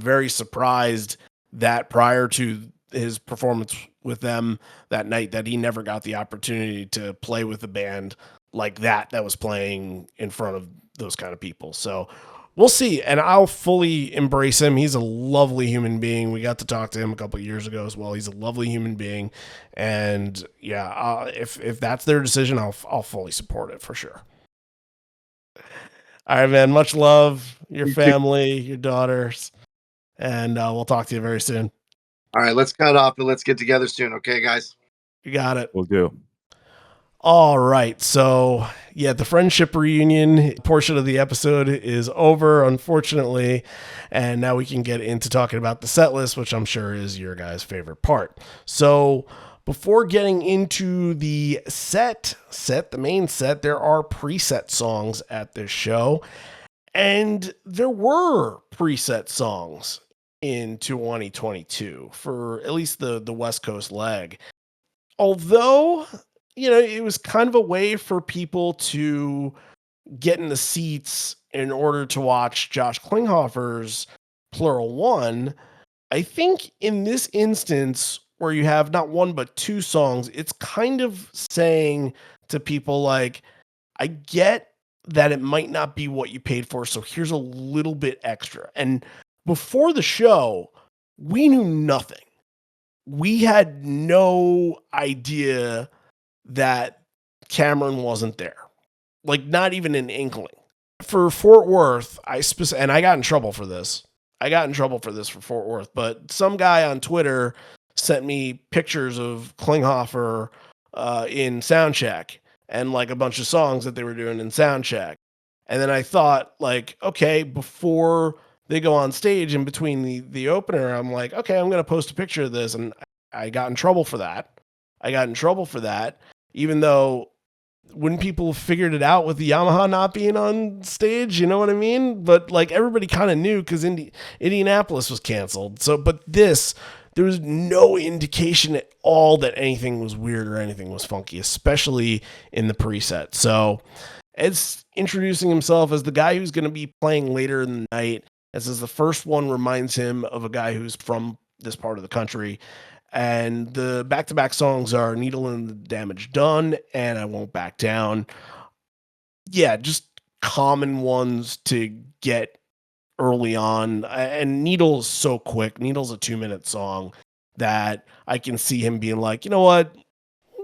very surprised that prior to his performance with them that night that he never got the opportunity to play with a band like that was playing in front of those kind of people. So we'll see, and I'll fully embrace him. He's a lovely human being. We got to talk to him a couple of years ago as well. He's a lovely human being, and yeah, if that's their decision, I'll fully support it for sure. All right, man. Much love, your family, your daughters, and we'll talk to you very soon. All right, let's cut off and let's get together soon. Okay, guys? You got it. We'll do. All right. So, yeah, the friendship reunion portion of the episode is over, unfortunately. And now we can get into talking about the set list, which I'm sure is your guys' favorite part. So, before getting into the the main set, there are preset songs at this show. And there were preset songs in 2022 for at least the West Coast leg. Although, it was kind of a way for people to get in the seats in order to watch Josh Klinghoffer's Plural One. I think in this instance, where you have not one but two songs, it's kind of saying to people like, I get that it might not be what you paid for, so here's a little bit extra. And before the show, we knew nothing. We had no idea that Cameron wasn't there. Like, not even an inkling. For Fort Worth, and I got in trouble for this. For Fort Worth, but some guy on Twitter sent me pictures of Klinghoffer in Soundcheck and like a bunch of songs that they were doing in Soundcheck. And then I thought, like, okay, before they go on stage in between the opener, I'm like, okay, I'm going to post a picture of this. And I got in trouble for that. Even though, wouldn't people have figured it out with the Yamaha not being on stage? You know what I mean? But like, everybody kind of knew because Indianapolis was canceled. So, but there was no indication at all that anything was weird or anything was funky, especially in the preset. So Ed's introducing himself as the guy who's going to be playing later in the night. As the first one reminds him of a guy who's from this part of the country. And the back-to-back songs are Needle and the Damage Done and I Won't Back Down. Yeah, just common ones to get early on. And Needle's so quick. Needle's a 2-minute song that I can see him being like, you know what?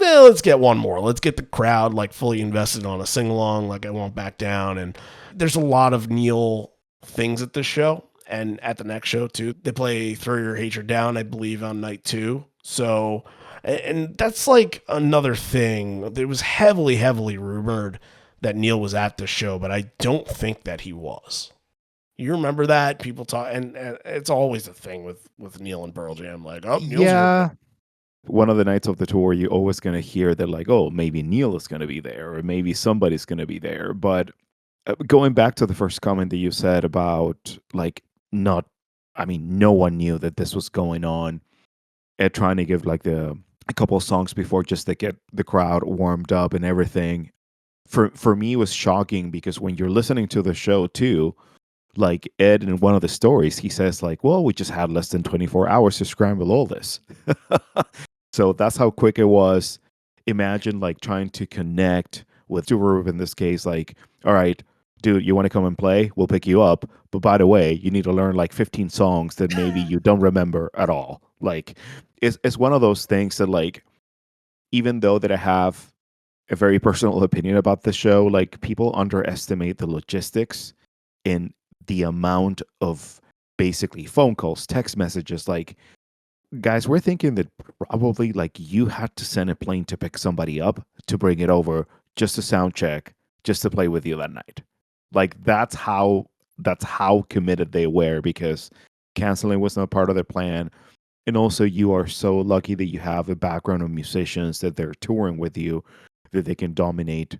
Well, let's get one more. Let's get the crowd like fully invested on a sing-along like I Won't Back Down. And there's a lot of Neil things at this show. And at the next show, too, they play Throw Your Hatred Down, I believe, on night 2. So, and that's like another thing. It was heavily, heavily rumored that Neil was at this show, but I don't think that he was. You remember that? People talk, and it's always a thing with Neil and Pearl Jam. Like, oh, Neil's yeah. One of the nights of the tour, you're always going to hear that, like, oh, maybe Neil is going to be there, or maybe somebody's going to be there. But going back to the first comment that you said about, like, no one knew that this was going on, and trying to give like a couple of songs before just to get the crowd warmed up and everything. For me, it was shocking because when you're listening to the show too, like Ed in one of the stories, he says like, well, we just had less than 24 hours to scramble all this. So that's how quick it was. Imagine like trying to connect with Stuverud in this case, like, all right, dude, you want to come and play? We'll pick you up. But by the way, you need to learn like 15 songs that maybe you don't remember at all. Like, it's one of those things that, like, even though that I have a very personal opinion about the show, like, people underestimate the logistics in the amount of basically phone calls, text messages. Like, guys, we're thinking that probably like you had to send a plane to pick somebody up to bring it over just to sound check, just to play with you that night. Like, that's how committed they were, because canceling was not part of their plan. And also, you are so lucky that you have a background of musicians that they're touring with you, that they can dominate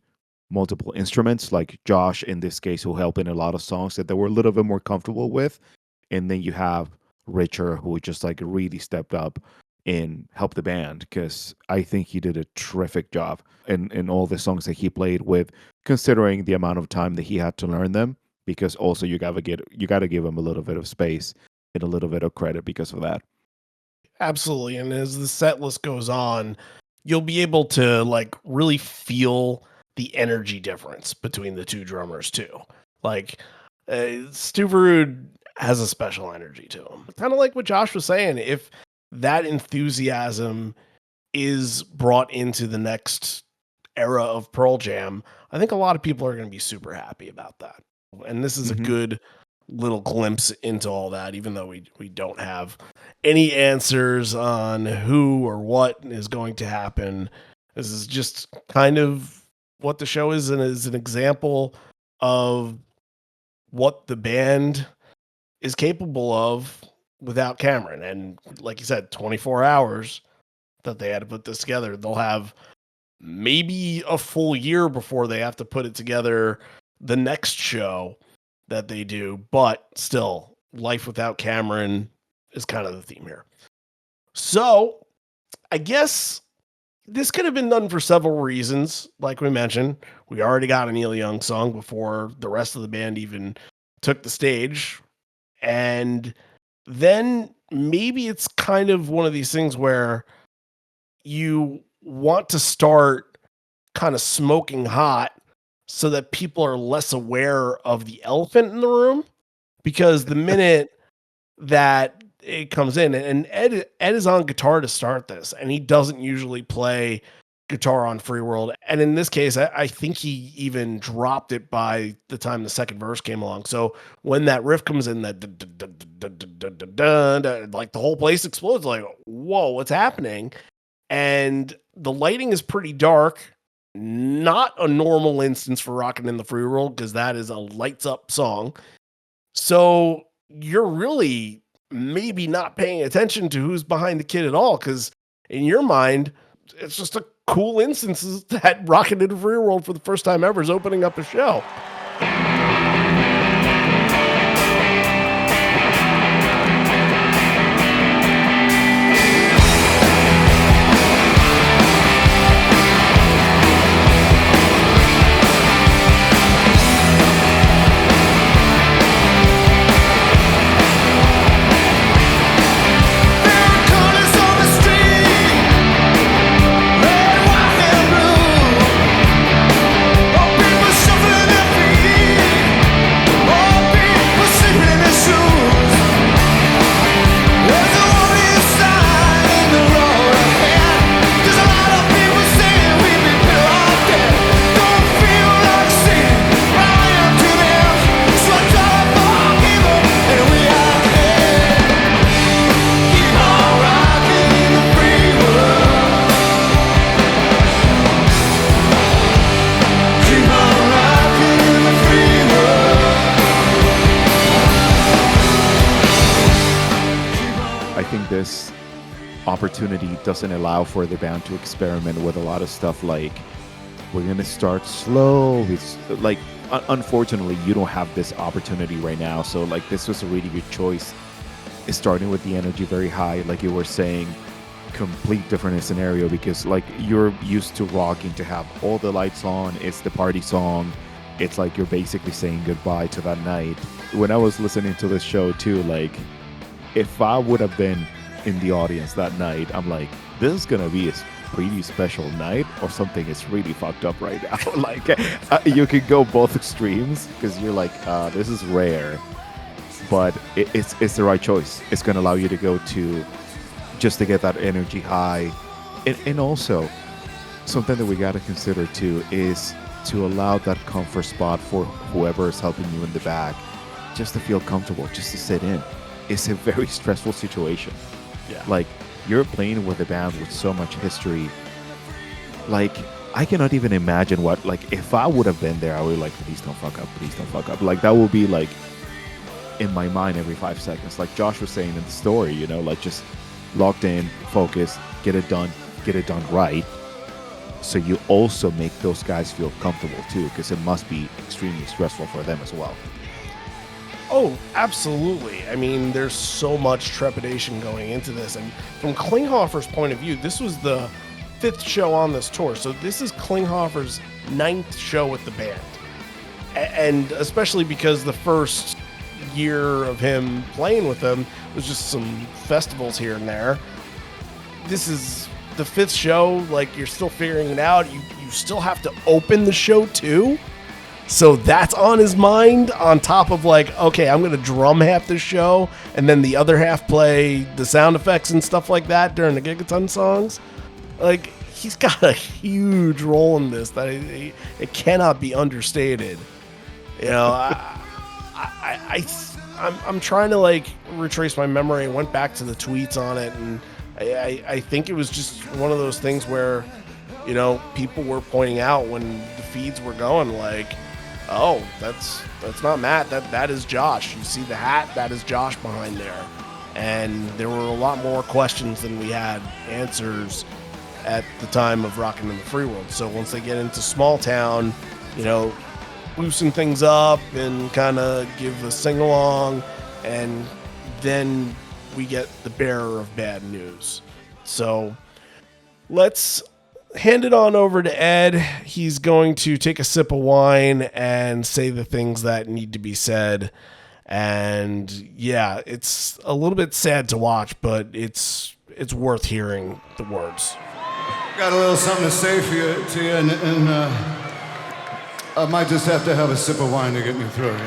multiple instruments, like Josh in this case, who helped in a lot of songs that they were a little bit more comfortable with. And then you have Richard, who just like really stepped up and helped the band, because I think he did a terrific job in all the songs that he played with, considering the amount of time that he had to learn them. Because also you gotta give him a little bit of space and a little bit of credit because of that. Absolutely. And as the set list goes on, you'll be able to like really feel the energy difference between the two drummers too. Like Stuverud has a special energy to him. Kind of like what Josh was saying. If that enthusiasm is brought into the next era of Pearl Jam, I think a lot of people are going to be super happy about that. And this is a Mhm. good little glimpse into all that, even though we don't have any answers on who or what is going to happen. This is just kind of what the show is, and is an example of what the band is capable of without Cameron. And like you said, 24 hours that they had to put this together. They'll have maybe a full year before they have to put it together the next show that they do, but still, life without Cameron is kind of the theme here. So, I guess this could have been done for several reasons. Like we mentioned, we already got a Neil Young song before the rest of the band even took the stage. And then maybe it's kind of one of these things where you want to start kind of smoking hot so that people are less aware of the elephant in the room, because the minute that it comes in, and Ed is on guitar to start this, and he doesn't usually play guitar on Free World. And in this case, I think he even dropped it by the time the second verse came along. So when that riff comes in, that like the whole place explodes, like, whoa, what's happening? And the lighting is pretty dark. Not a normal instance for Rockin' in the Free World, because that is a lights up song. So you're really maybe not paying attention to who's behind the kid at all, because in your mind, it's just a cool instance that Rockin' in the Free World for the first time ever is opening up a show. This opportunity doesn't allow for the band to experiment with a lot of stuff, like we're gonna start slow. It's like unfortunately you don't have this opportunity right now, so like this was a really good choice. It's starting with the energy very high, like you were saying, complete different scenario, because like you're used to rocking to have all the lights on, it's the party song, it's like you're basically saying goodbye to that night. When I was listening to this show too, like if I would have been in the audience that night, I'm like, this is gonna be a pretty special night, or something is really fucked up right now. Like you could go both extremes, because you're like, this is rare, but it's the right choice. It's gonna allow you to go to just to get that energy high, and also something that we got to consider too is to allow that comfort spot for whoever is helping you in the back, just to feel comfortable, just to sit in. It's a very stressful situation. Yeah. Like, you're playing with a band with so much history. Like, I cannot even imagine what, like, if I would have been there, I would be like, please don't fuck up, please don't fuck up. Like, that would be, like, in my mind every 5 seconds. Like Josh was saying in the story, you know, like, just locked in, focused, get it done right. So you also make those guys feel comfortable too, because it must be extremely stressful for them as well. Oh, absolutely. I mean, there's so much trepidation going into this. And from Klinghoffer's point of view, this was the 5th show on this tour. So this is Klinghoffer's 9th show with the band. And especially because the first year of him playing with them was just some festivals here and there. This is the 5th show. Like, you're still figuring it out. You still have to open the show too. So that's on his mind, on top of like, okay, I'm going to drum half the show and then the other half play the sound effects and stuff like that during the Gigaton songs. Like, he's got a huge role in this that it cannot be understated. You know, I'm trying to like retrace my memory. I went back to the tweets on it, and I think it was just one of those things where, you know, people were pointing out when the feeds were going like, oh, that's not Matt. That is Josh. You see the hat? That is Josh behind there. And there were a lot more questions than we had answers at the time of Rockin' in the Free World. So once they get into Small Town, you know, loosen things up and kind of give a sing-along, and then we get the bearer of bad news. So let's hand it on over to Ed. He's going to take a sip of wine and say the things that need to be said. And yeah, it's a little bit sad to watch, but it's worth hearing the words. Got a little something to say to you, and I might just have to have a sip of wine to get me through it.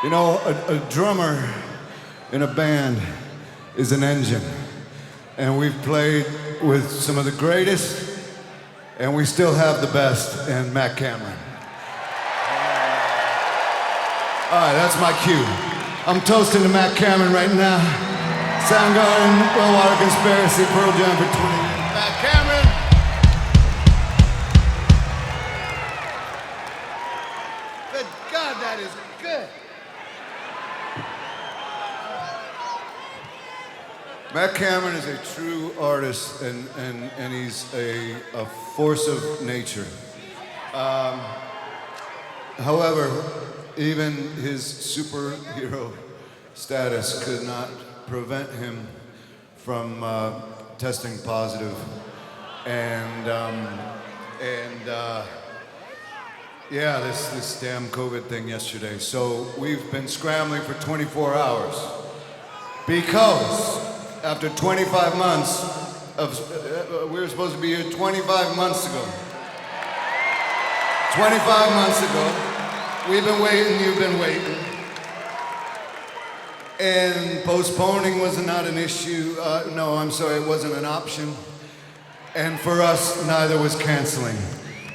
You know, a drummer in a band is an engine, and we've played with some of the greatest, and we still have the best in Matt Cameron. All right, that's my cue. I'm toasting to Matt Cameron right now. Soundgarden, Wellwater Conspiracy, Pearl Jam for 20 years. Matt Cameron. Good God, that is good. Matt Cameron is a true artist, and he's a force of nature. However, even his superhero status could not prevent him from testing positive. Yeah, this damn COVID thing yesterday. So we've been scrambling for 24 hours because after 25 months of, we were supposed to be here 25 months ago. 25 months ago, we've been waiting, you've been waiting. And postponing was not an issue. No, I'm sorry, it wasn't an option. And for us, neither was canceling.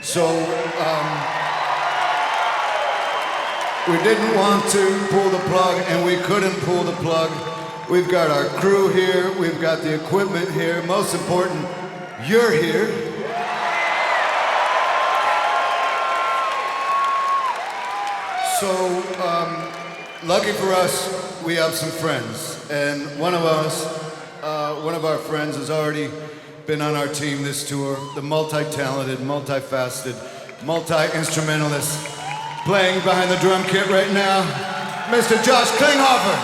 So, we didn't want to pull the plug, and we couldn't pull the plug. We've got our crew here, we've got the equipment here. Most important, you're here. So, lucky for us, we have some friends. And one of our friends has already been on our team this tour, the multi-talented, multifaceted, multi-instrumentalist, playing behind the drum kit right now, Mr. Josh Klinghoffer.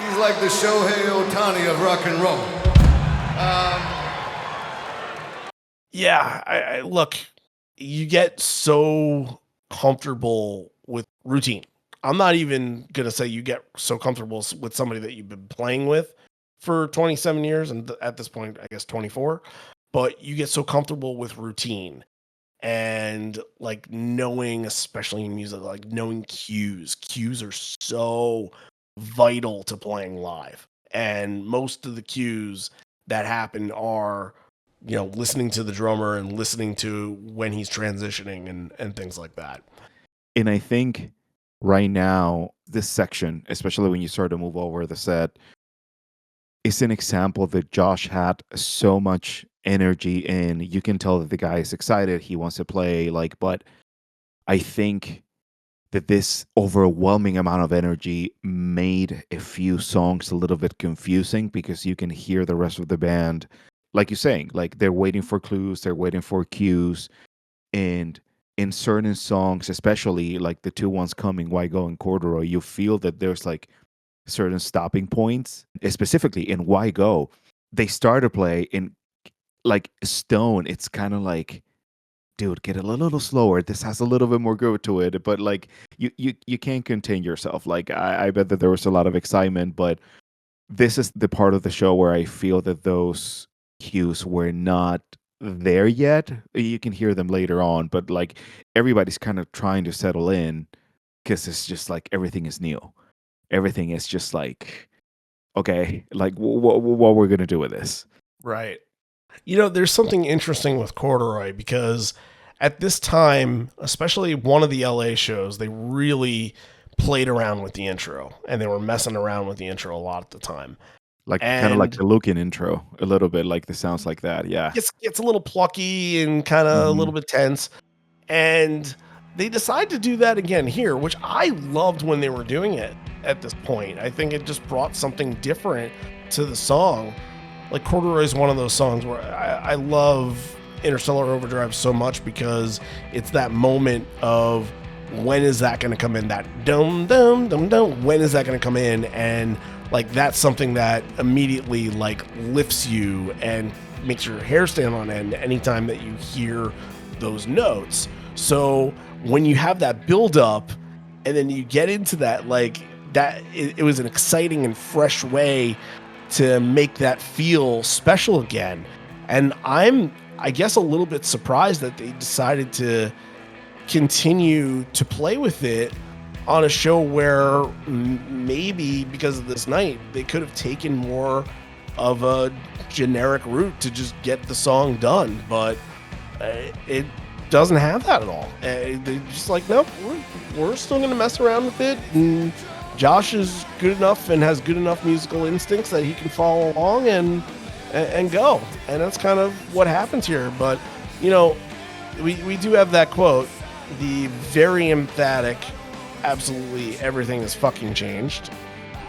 He's like the Shohei Ohtani of rock and roll. Yeah, I look, you get so comfortable with routine. I'm not even going to say you get so comfortable with somebody that you've been playing with for 27 years, and at this point, I guess 24, but you get so comfortable with routine and like knowing, especially in music, like knowing cues. Cues are so vital to playing live. And most of the cues that happen are, you know, listening to the drummer and listening to when he's transitioning and things like that. And I think right now, this section, especially when you start to move over the set, is an example that Josh had so much energy, and you can tell that the guy is excited. He wants to play, like, but I think that this overwhelming amount of energy made a few songs a little bit confusing because you can hear the rest of the band, like you're saying, like they're waiting for clues, they're waiting for cues, and in certain songs, especially like the two ones coming, Why Go and Corduroy, you feel that there's like certain stopping points, specifically in Why Go. They start to play in like Stone. It's kind of like, dude, get a little slower. This has a little bit more go to it, but like you can't contain yourself. Like I bet that there was a lot of excitement, but this is the part of the show where I feel that those cues were not there yet. You can hear them later on, but like everybody's kind of trying to settle in because it's just like everything is new. Everything is just like, okay, like what we're gonna do with this. Right. You know, there's something interesting with Corduroy because at this time, especially one of the LA shows, they really played around with the intro and they were messing around with the intro a lot at the time. Like kind of like the Lukin intro, a little bit like the sounds like that. Yeah. It's a little plucky and kind of a little bit tense. And they decide to do that again here, which I loved when they were doing it at this point. I think it just brought something different to the song. Like Corduroy is one of those songs where I love Interstellar Overdrive so much because it's that moment of when is that going to come in? That dum dum dum dum. When is that going to come in? And like that's something that immediately like lifts you and makes your hair stand on end anytime that you hear those notes. So when you have that build up and then you get into that, like that, it was an exciting and fresh way to make that feel special again. And I guess, a little bit surprised that they decided to continue to play with it on a show where maybe because of this night, they could have taken more of a generic route to just get the song done. But it doesn't have that at all. They're just like, nope, we're still going to mess around with it. And Josh is good enough and has good enough musical instincts that he can follow along and go. And that's kind of what happens here. But, you know, we do have that quote, the very emphatic, absolutely everything is fucking changed.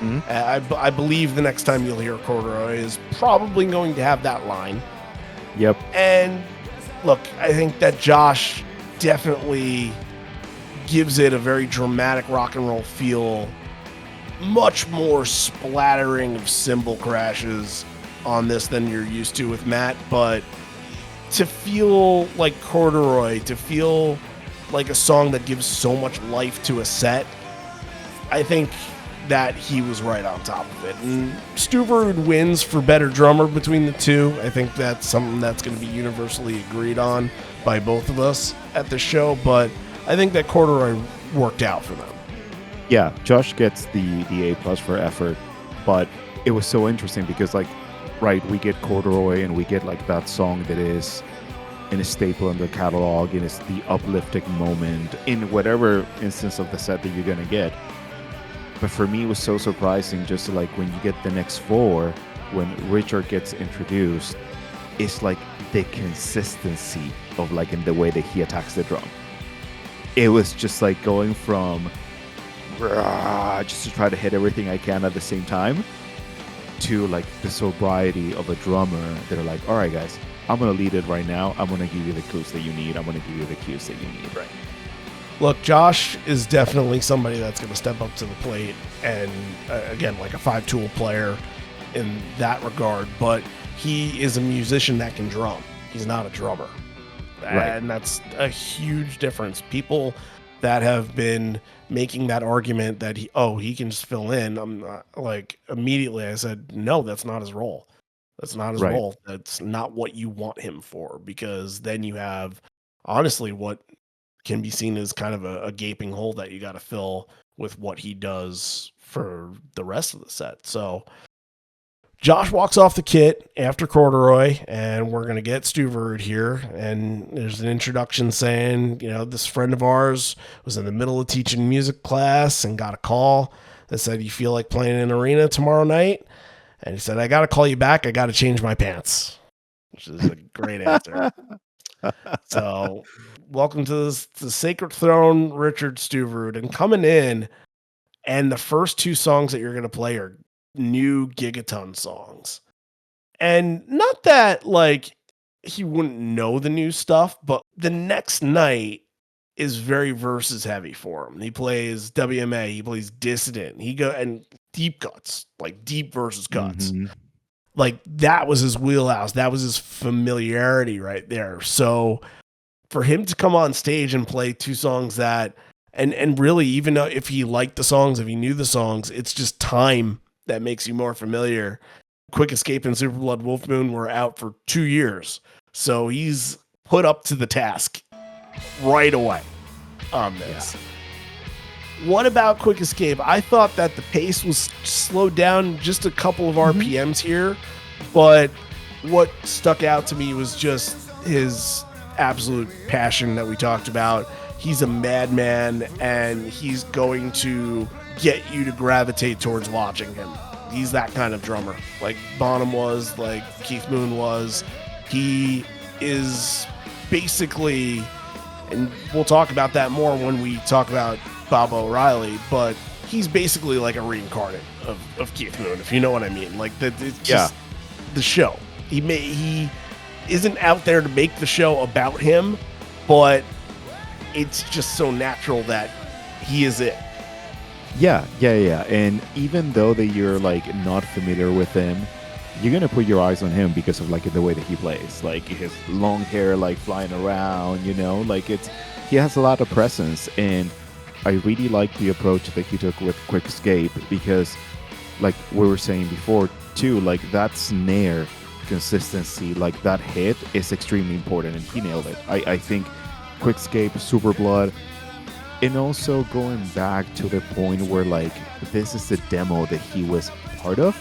Mm-hmm. I believe the next time you'll hear Corduroy is probably going to have that line. Yep. And look, I think that Josh definitely gives it a very dramatic rock and roll feel. Much more splattering of cymbal crashes on this than you're used to with Matt, but to feel like Corduroy, to feel like a song that gives so much life to a set, I think that he was right on top of it. And Stuverud wins for better drummer between the two. I think that's something that's going to be universally agreed on by both of us at the show, but I think that Corduroy worked out for them. Yeah, Josh gets the A+ for effort, but it was so interesting because, like, right, we get Corduroy and we get like that song that is in a staple in the catalog and it's the uplifting moment in whatever instance of the set that you're gonna get. But for me, it was so surprising just like when you get the next four, when Richard gets introduced, it's like the consistency of like in the way that he attacks the drum. It was just like going from just to try to hit everything I can at the same time to like the sobriety of a drummer. They're like, all right, guys, I'm going to lead it right now. I'm going to give you the clues that you need. I'm going to give you the cues that you need. Right. Look, Josh is definitely somebody that's going to step up to the plate and, again, like a five-tool player in that regard. But he is a musician that can drum. He's not a drummer. Right. And that's a huge difference. People that have been making that argument that he can just fill in. I'm not, like, immediately I said, no, that's not his role. That's not his role. That's not what you want him for, because then you have honestly what can be seen as kind of a gaping hole that you got to fill with what he does for the rest of the set. So Josh walks off the kit after Corduroy, and we're going to get Stuverud here. And there's an introduction saying, you know, this friend of ours was in the middle of teaching music class and got a call that said, you feel like playing in an arena tomorrow night? And he said, I got to call you back. I got to change my pants. which is a great answer. So, welcome to the Sacred Throne, Richard Stuverud, and coming in, and the first two songs that you're going to play are new Gigaton songs. And not that like he wouldn't know the new stuff, but the next night is very verses heavy for him. He plays WMA, he plays Dissident, he go and deep cuts, like deep versus cuts. Mm-hmm. Like that was his wheelhouse. That was his familiarity right there. So for him to come on stage and play two songs that and really even though if he liked the songs, if he knew the songs, it's just time that makes you more familiar. Quick Escape and Super Blood Wolf Moon were out for 2 years. So he's put up to the task right away on this. Yeah. What about Quick Escape? I thought that the pace was slowed down just a couple of RPMs here, but what stuck out to me was just his absolute passion that we talked about. He's a madman, and he's going to get you to gravitate towards watching him. He's that kind of drummer, like Bonham was, like Keith Moon was. He is basically, and we'll talk about that more when we talk about Bob O'Reilly, but he's basically like a reincarnate of Keith Moon, if you know what I mean. Like it's just the show. He isn't out there to make the show about him, but it's just so natural that he is it. Yeah. And even though that you're like not familiar with him, you're gonna put your eyes on him because of like the way that he plays, like his long hair like flying around, you know, like he has a lot of presence. And I really like the approach that he took with Quick Escape, because like we were saying before too, like that snare consistency, like that hit is extremely important, and he nailed it. I think Quick Escape, Super Blood, and also going back to the point where like this is the demo that he was part of,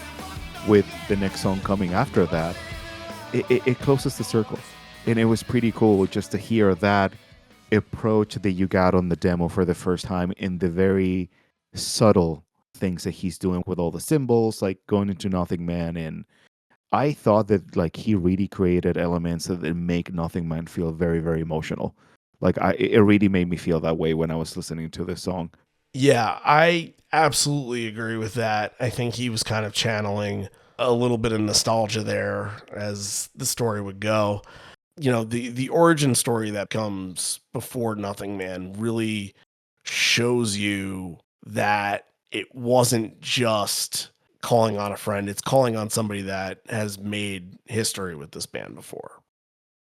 with the next song coming after that, it closes the circle. And it was pretty cool just to hear that approach that you got on the demo for the first time, in the very subtle things that he's doing with all the cymbals, like going into Nothing Man. And I thought that like he really created elements that make Nothing Man feel very, very emotional. Like it really made me feel that way when I was listening to this song. Yeah, I absolutely agree with that. I think he was kind of channeling a little bit of nostalgia there, as the story would go. You know, the origin story that comes before Nothing Man really shows you that it wasn't just calling on a friend, it's calling on somebody that has made history with this band before.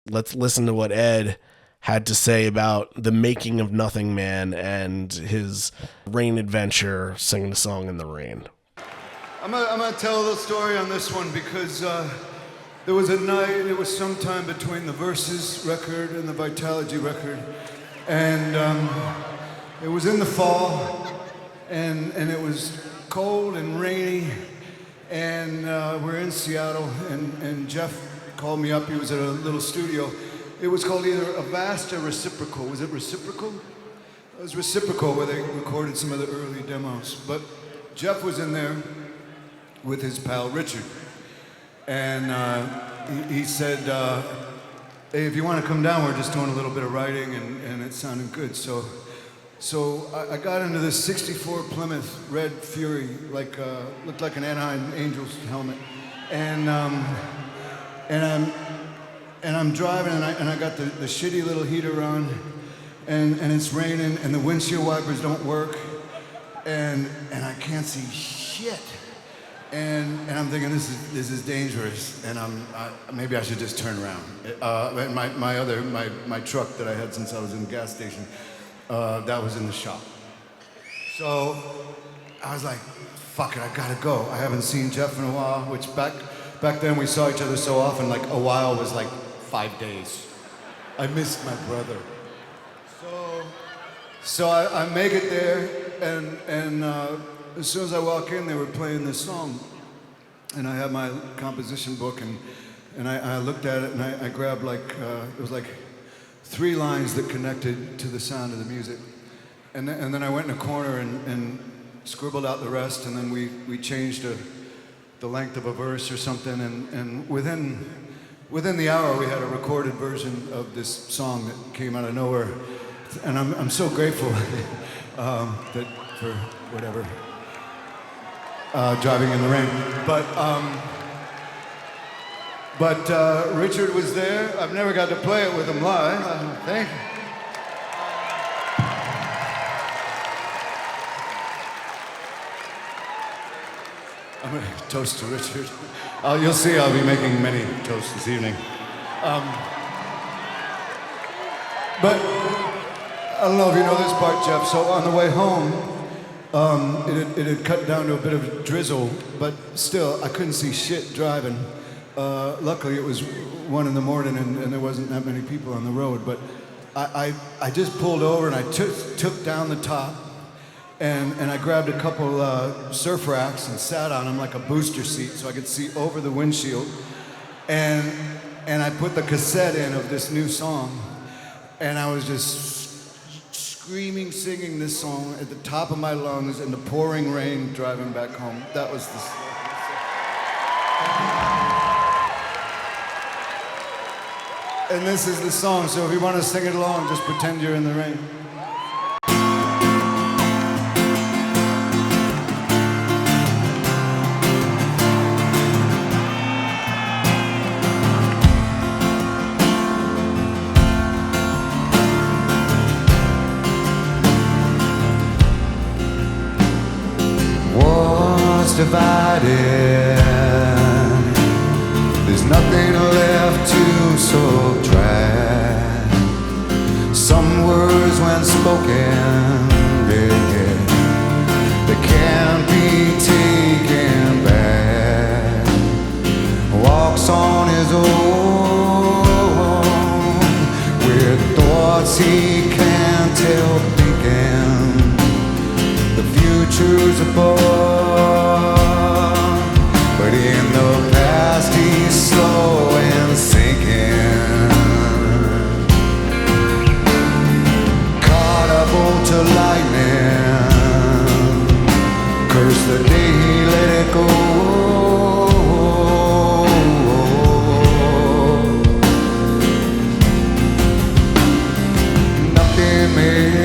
Let's listen to what Ed had to say about the making of Nothing Man and his rain adventure, singing a song in the rain. I'm gonna tell a little story on this one, because there was a night, it was sometime between the Versus record and the Vitalogy record, and it was in the fall, and it was cold and rainy, and we're in Seattle, and Jeff called me up. He was at a little studio. It was called either Avast or Reciprocal. Was it Reciprocal? It was Reciprocal, where they recorded some of the early demos. But Jeff was in there with his pal Richard. And he said, hey, if you want to come down, we're just doing a little bit of writing, and it sounded good. So I got into this 64 Plymouth Red Fury, like looked like an Anaheim Angels helmet. And I'm driving, and I got the shitty little heater on, and it's raining, and the windshield wipers don't work, and I can't see shit, and I'm thinking this is dangerous, and maybe I should just turn around. And my truck that I had since I was in the gas station, that was in the shop. So I was like, fuck it, I gotta go. I haven't seen Jeff in a while, which back then we saw each other so often, like a while was like 5 days. I missed my brother. So I make it there, and as soon as I walk in, they were playing this song, and I had my composition book, and I looked at it, and I grabbed like it was like 3 lines that connected to the sound of the music, and then I went in a corner and scribbled out the rest, and then we changed the length of a verse or something, and within within the hour, we had a recorded version of this song that came out of nowhere, and I'm so grateful that for whatever driving in the rain. But Richard was there. I've never got to play it with him live. Thank you. I'm going to toast to Richard. You'll see I'll be making many toasts this evening. But I don't know if you know this part, Jeff. So on the way home, it had cut down to a bit of a drizzle, but still, I couldn't see shit driving. Luckily, it was 1 in the morning and there wasn't that many people on the road. But I just pulled over and I took down the top. And I grabbed a couple surf racks and sat on them like a booster seat so I could see over the windshield. And I put the cassette in of this new song. And I was just screaming, singing this song at the top of my lungs in the pouring rain driving back home. That was the... And this is the song, so if you want to sing it along, just pretend you're in the rain. Divided, there's nothing left to subtract. Some words when spoken, they can't be taken back. Walks on his own with thoughts he can't help thinking. The future's above, but in the past he's slow and sinking. Caught up to lightning, curse the day he let it go. Nothing made.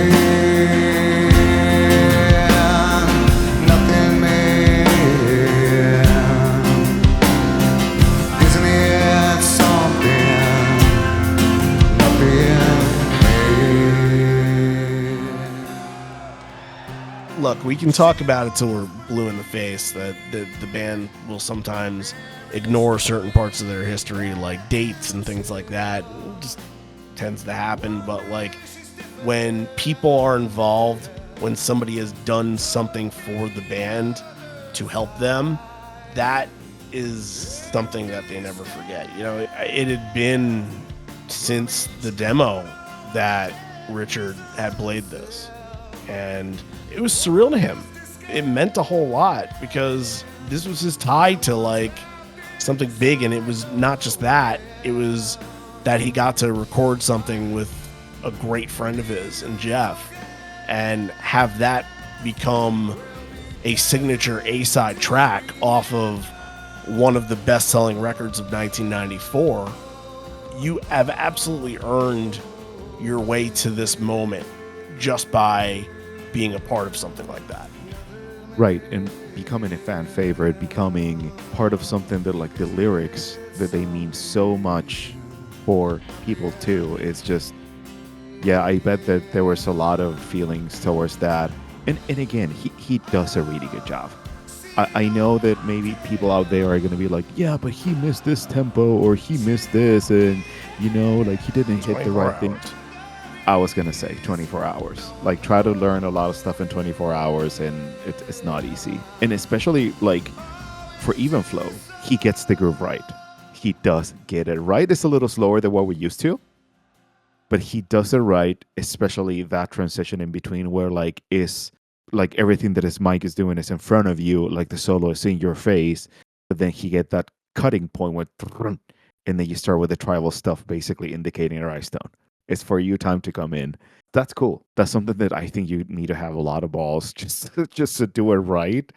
Look, we can talk about it till we're blue in the face, that the band will sometimes ignore certain parts of their history, like dates and things like that. It just tends to happen. But like when people are involved, when somebody has done something for the band to help them, that is something that they never forget. You know, it had been since the demo that Richard had played this, and it was surreal to him. It meant a whole lot because this was his tie to like something big, and it was not just that, it was that he got to record something with a great friend of his and Jeff, and have that become a signature A-side track off of one of the best-selling records of 1994. You have absolutely earned your way to this moment just by being a part of something like that. Right, and becoming a fan favorite, becoming part of something that like the lyrics, that they mean so much for people too. It's just, yeah, I bet that there was a lot of feelings towards that. And again, he does a really good job. I know that maybe people out there are going to be like, yeah, but he missed this tempo or he missed this, and you know, like he didn't hit the right thing. I was going to say 24 hours. Like, try to learn a lot of stuff in 24 hours, and it's not easy. And especially, like, for even flow, he gets the groove right. He does get it right. It's a little slower than what we're used to, but he does it right, especially that transition in between where, like, is, like, everything that his mic is doing is in front of you, like, the solo is in your face, but then he get that cutting point with, and then you start with the tribal stuff, basically indicating a rise tone. It's for you time to come in. That's cool. That's something that I think you need to have a lot of balls just to do it right.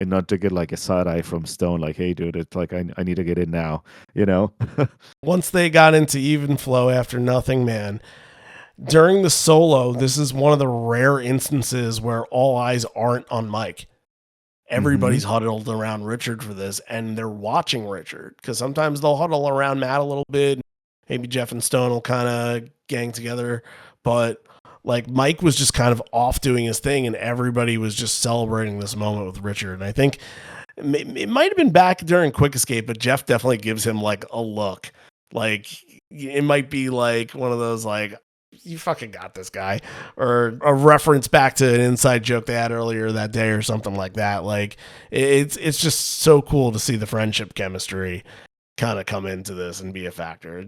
and not to get like a side eye from Stone, like, hey, dude, it's like, I need to get in now, Once they got into even flow after Nothing Man, during the solo, this is one of the rare instances where all eyes aren't on Mike. Everybody's huddled around Richard for this, and they're watching Richard, because sometimes they'll huddle around Matt a little bit. Maybe Jeff and Stone will kind of gang together, but like Mike was just kind of off doing his thing, and everybody was just celebrating this moment with Richard. And I think it might have been back during Quick Escape, but Jeff definitely gives him like a look. Like it might be like one of those like, you fucking got this, guy, or a reference back to an inside joke they had earlier that day or something like that. Like it's just so cool to see the friendship chemistry kind of come into this and be a factor.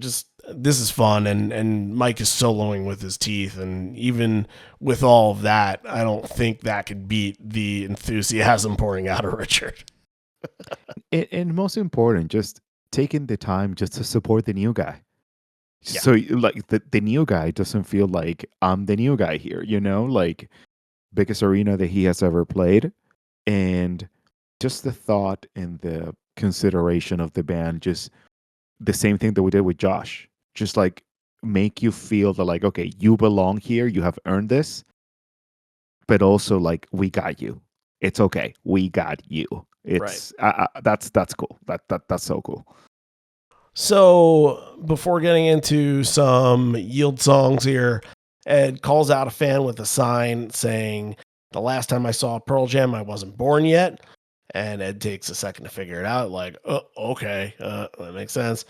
This is fun, and Mike is soloing with his teeth, and even with all of that, I don't think that could beat the enthusiasm pouring out of Richard. And most important, just taking the time just to support the new guy. Yeah. So like the new guy doesn't feel like I'm the new guy here, like biggest arena that he has ever played. And just the thought and the consideration of the band, just the same thing that we did with Josh, just like make you feel that like, okay, you belong here, you have earned this, but also like, we got you. It's okay. We got you. It's that's cool. That's so cool. So before getting into some Yield songs here, Ed calls out a fan with a sign saying, "The last time I saw Pearl Jam, I wasn't born yet." And Ed takes a second to figure it out. Like, oh, okay, that makes sense.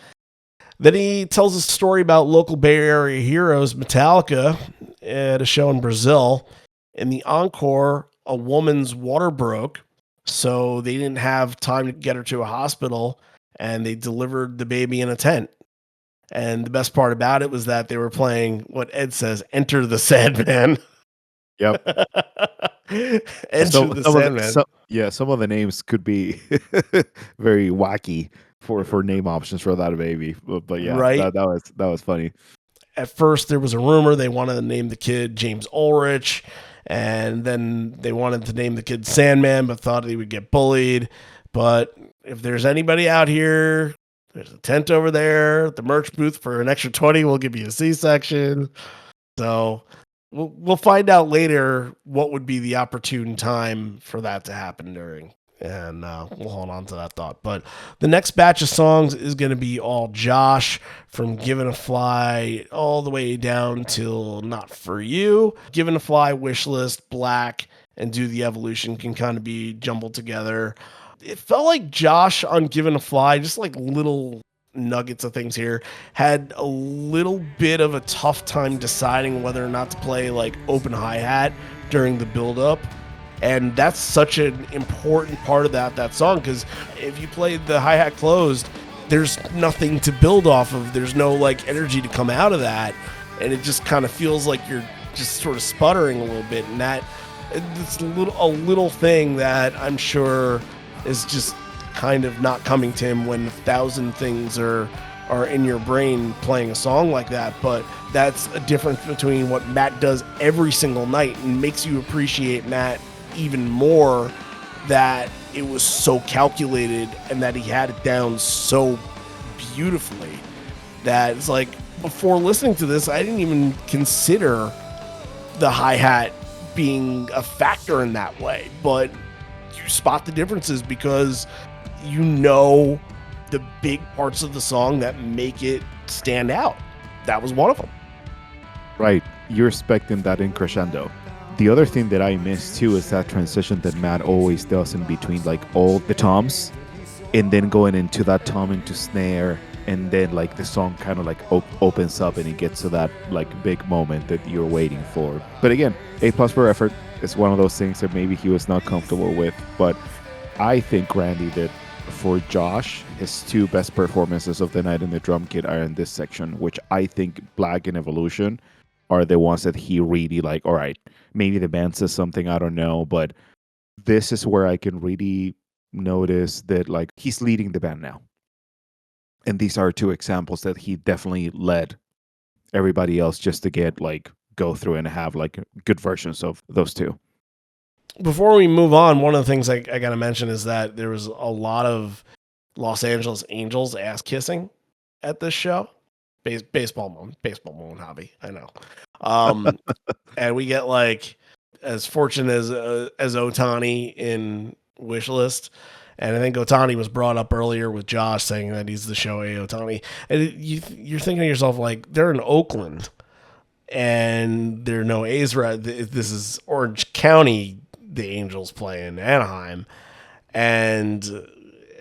Then he tells a story about local Bay Area heroes, Metallica, at a show in Brazil. In the encore, a woman's water broke, so they didn't have time to get her to a hospital, and they delivered the baby in a tent. And the best part about it was that they were playing what Ed says, "Enter the Sandman." Yep. Enter the Sandman. Some of the names could be very wacky for name options for that baby. But yeah, Right. that was funny. At first, there was a rumor they wanted to name the kid James Ulrich, and then they wanted to name the kid Sandman, but thought he would get bullied. But if there's anybody out here, there's a tent over there, the merch booth for an extra 20. We'll give you a C-section. So we'll find out later what would be the opportune time for that to happen during. And we'll hold on to that thought. But the next batch of songs is going to be all Josh, from Given a Fly all the way down till Not For You. Given a Fly, Wishlist, Black, and Do the Evolution can kind of be jumbled together. It felt like Josh on Given a Fly, just like little nuggets of things here, had a little bit of a tough time deciding whether or not to play like open hi-hat during the build-up. And that's such an important part of that song, because if you played the hi-hat closed, there's nothing to build off of. There's no like energy to come out of that, and it just kind of feels like you're just sort of sputtering a little bit. And that it's a little thing that I'm sure is just kind of not coming to him when 1,000 things are in your brain playing a song like that. But that's a difference between what Matt does every single night, and makes you appreciate Matt even more, that it was so calculated and that he had it down so beautifully that it's like, before listening to this, I didn't even consider the hi-hat being a factor in that way. But you spot the differences because you know the big parts of the song that make it stand out. That was one of them. Right. You're expecting that in crescendo. The other thing that I miss too is that transition that Matt always does in between like all the toms, and then going into that tom into snare, and then like the song kind of like opens up and it gets to that like big moment that you're waiting for. But again, A+ per effort. It's one of those things that maybe he was not comfortable with. But I think, Randy, that for Josh, his two best performances of the night in the drum kit are in this section, which I think Black and Evolution are the ones that he really like, all right, maybe the band says something, I don't know, but this is where I can really notice that like he's leading the band now. And these are two examples that he definitely led everybody else just to get like go through and have like good versions of those two. before we move on, one of the things I got to mention is that there was a lot of Los Angeles Angels ass kissing at this show. Baseball moment hobby. I know. And we get like as fortunate as Otani in wish list. And I think Otani was brought up earlier with Josh saying that he's the Shohei Otani. And you're thinking to yourself, like, they're in Oakland and there are no A's. This is Orange County, the Angels play in Anaheim. And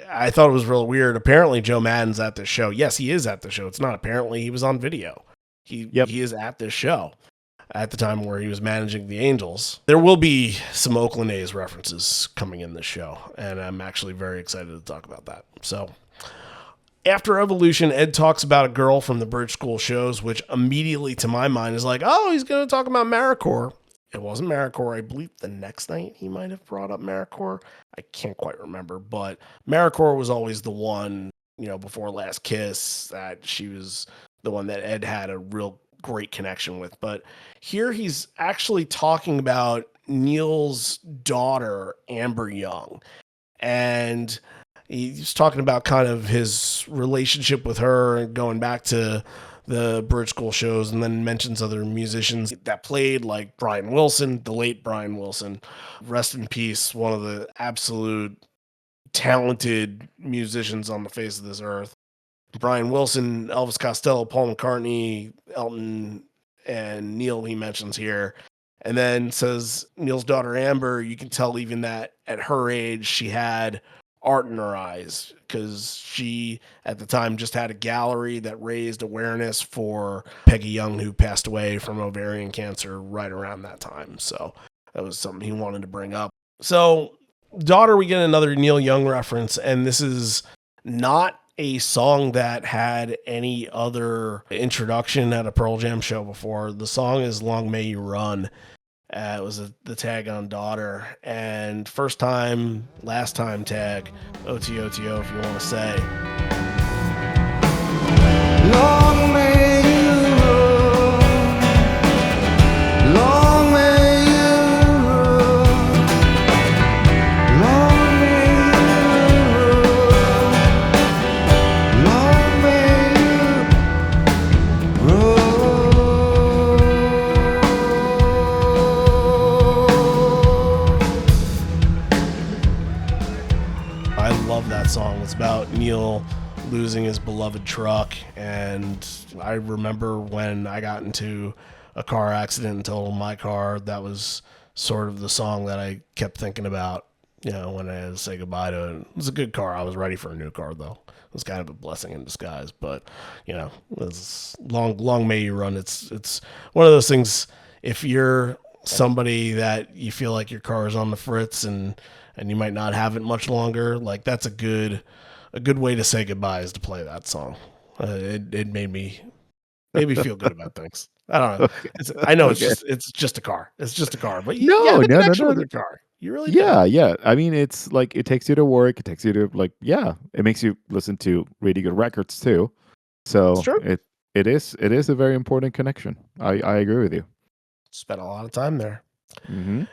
I thought it was real weird. Apparently, Joe Madden's at this show. Yes, he is at the show. It's not apparently. He was on video. He is at this show at the time where he was managing the Angels. There will be some Oakland A's references coming in this show, and I'm actually very excited to talk about that. So, after Evolution, Ed talks about a girl from the Bridge School shows, which immediately to my mind is like, oh, he's going to talk about Maricore. It wasn't Maricore. I believe the next night he might have brought up Maricore. I can't quite remember, but Maricore was always the one, before Last Kiss, that she was the one that Ed had a real great connection with. But here he's actually talking about Neil's daughter, Amber Young. And he's talking about kind of his relationship with her and going back to the Bridge School shows, and then mentions other musicians that played, like Brian Wilson, the late Brian Wilson. Rest in peace, one of the absolute talented musicians on the face of this earth. Brian Wilson, Elvis Costello, Paul McCartney, Elton, and Neil he mentions here. And then says Neil's daughter Amber, you can tell even that at her age she had art in her eyes, because she at the time just had a gallery that raised awareness for Peggy Young, who passed away from ovarian cancer right around that time. So that was something he wanted to bring up. So daughter, we get another Neil Young reference, and this is not a song that had any other introduction at a Pearl Jam show before. The song is Long May You Run. It was the tag on daughter, and first time, last time tag, OTOTO if you want to say. Long may you run, long may you run, long may you run, long may you run. I love that song. It's about Neil losing his beloved truck, and I remember when I got into a car accident and totaled my car, that was sort of the song that I kept thinking about, when I had to say goodbye to it. It was a good car. I was ready for a new car, though. It was kind of a blessing in disguise, but, it's long may you run. It's one of those things, if you're somebody that you feel like your car is on the fritz and you might not have it much longer, like that's a good way to say goodbye is to play that song. It made me feel good about things. I don't know. I know okay. it's just a car. It's just a car, but you have a connection with your car. You really do. Yeah. I mean, it's like it takes you to work. It takes you to it makes you listen to really good records too. So it is a very important connection. I agree with you. Spent a lot of time there. Mm-hmm.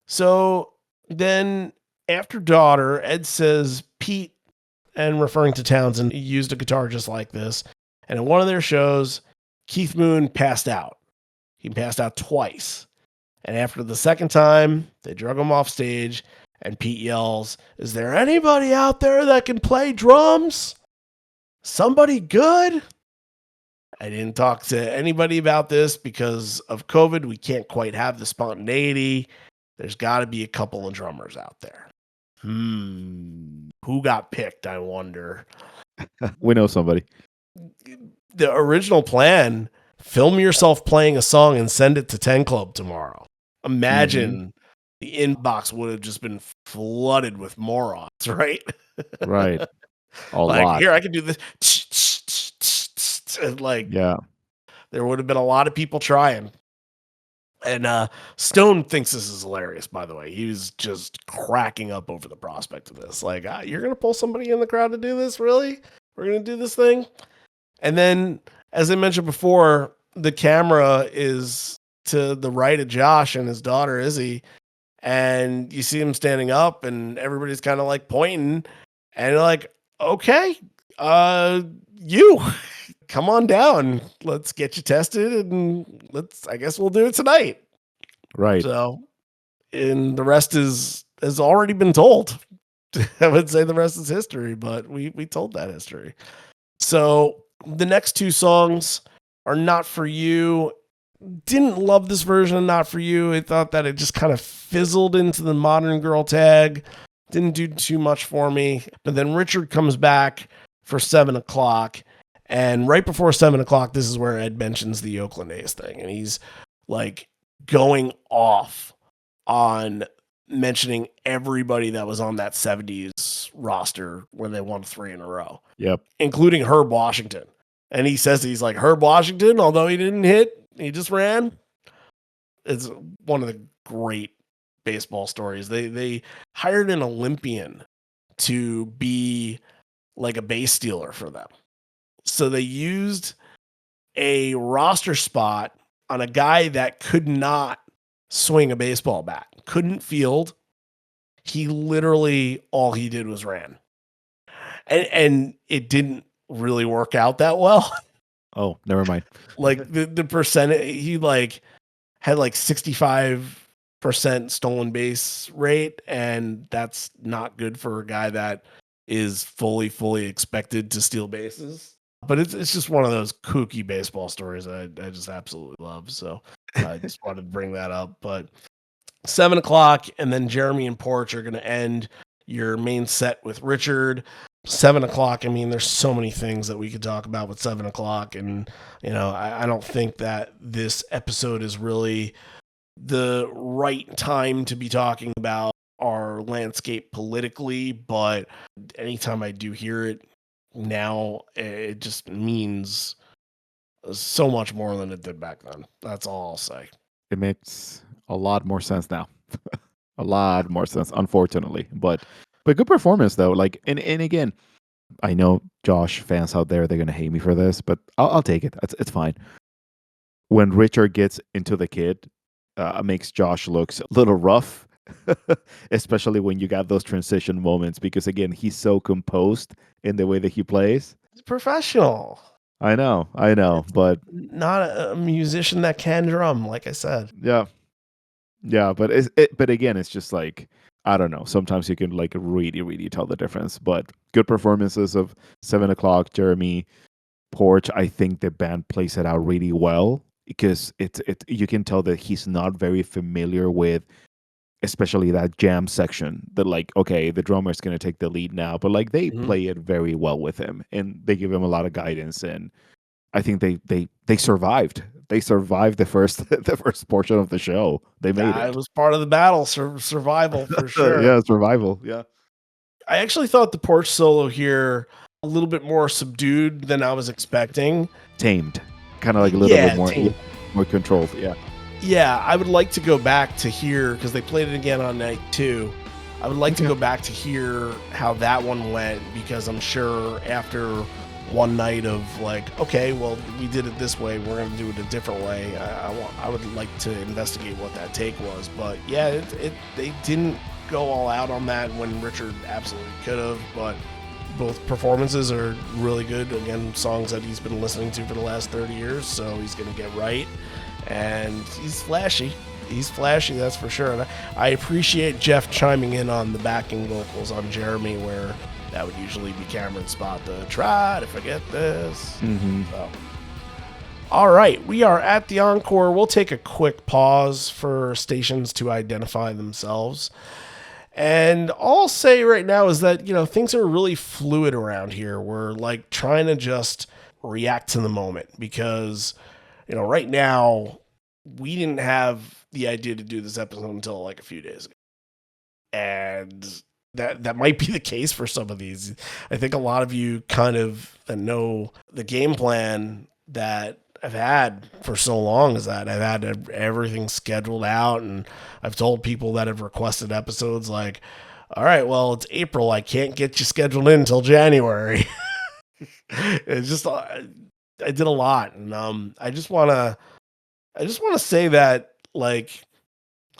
So then after daughter, Ed says Pete, and referring to Townsend, he used a guitar just like this. And in one of their shows, Keith Moon passed out. He passed out twice. And after the second time, they drug him off stage, and Pete yells, "Is there anybody out there that can play drums? Somebody good?" I didn't talk to anybody about this because of COVID. We can't quite have the spontaneity. There's got to be a couple of drummers out there. Who got picked, I wonder? We know somebody. The original plan, film yourself playing a song and send it to 10 Club tomorrow. Imagine the inbox would have just been flooded with morons, right? Right. A like, lot. Here, I can do this. Like, yeah, there would have been a lot of people trying. And Stone thinks this is hilarious, by the way. He was just cracking up over the prospect of this. Like, you're going to pull somebody in the crowd to do this? Really? We're going to do this thing? And then, as I mentioned before, the camera is to the right of Josh and his daughter, Izzy. and you see him standing up and everybody's kind of like pointing and you're like, okay, you come on down. Let's get you tested and I guess we'll do it tonight. Right. So, and the rest has already been told. I would say the rest is history, but we told that history. So the next two songs are Not For You. Didn't love this version of Not For You. I thought that it just kind of fizzled into the modern girl tag. Didn't do too much for me. But then Richard comes back for 7 o'clock. And right before 7 o'clock, this is where Ed mentions the Oakland A's thing. And he's like going off on mentioning everybody that was on that 70s roster when they won 3 in a row. Yep. Including Herb Washington. And he says he's like, Herb Washington, although he didn't hit, he just ran. It's one of the great baseball stories. They hired an Olympian to be like a base stealer for them. So they used a roster spot on a guy that could not swing a baseball bat, couldn't field. He literally, all he did was ran. And it didn't really work out that well. Oh, never mind. Like the percentage, he like had like 65% stolen base rate, and that's not good for a guy that is fully expected to steal bases. But it's just one of those kooky baseball stories I just absolutely love. So I just wanted to bring that up. But 7 o'clock, and then Jeremy and Porch are going to end your main set with Richard. 7 o'clock. I mean, there's so many things that we could talk about with 7 o'clock. And, you know, I don't think that this episode is really the right time to be talking about our landscape politically. But anytime I do hear it now, it just means so much more than it did back then. That's all I'll say. It makes a lot more sense now. A lot more sense, unfortunately. But good performance though. Like and again, I know Josh fans out there, they're gonna hate me for this, but I'll take it. It's fine. When Richard gets into the kid, makes Josh looks a little rough, especially when you got those transition moments. Because again, he's so composed in the way that he plays. It's professional. I know, but Not a musician that can drum, like I said. yeah, but but again, it's just like I don't know. Sometimes you can like really tell the difference. But good performances of 7 o'clock, Jeremy, Porch. I think the band plays it out really well because it you can tell that he's not very familiar with, especially that jam section. That like okay, the drummer is going to take the lead now, but like they play it very well with him and they give him a lot of guidance. And I think they survived. They survived the first portion of the show. They made it. It was part of the battle, survival for sure. Yeah, survival. Yeah. I actually thought the Porch solo here a little bit more subdued than I was expecting. Tamed, kind of like a little bit more controlled. Yeah. Yeah, I would like to go back to hear because they played it again on night 2. I would like to go back to hear how that one went because I'm sure after one night of like, okay, well, we did it this way, we're going to do it a different way. I would like to investigate what that take was, but yeah, they didn't go all out on that when Richard absolutely could have. But both performances are really good. Again, songs that he's been listening to for the last 30 years, so he's going to get right. And he's flashy. He's flashy, that's for sure. And I appreciate Jeff chiming in on the backing vocals on Jeremy, where that would usually be Cameron's spot to try to forget this. So. All right, we are at the encore. We'll take a quick pause for stations to identify themselves. And all I'll say right now is that, you know, things are really fluid around here. We're like trying to just react to the moment because, you know, right now we didn't have the idea to do this episode until like a few days ago. And that might be the case for some of these. I think a lot of you kind of know the game plan that I've had for so long is that I've had everything scheduled out, and I've told people that have requested episodes like, all right, well, it's April. I can't get you scheduled in until January. It's just, I did a lot. And I just want to say that, like,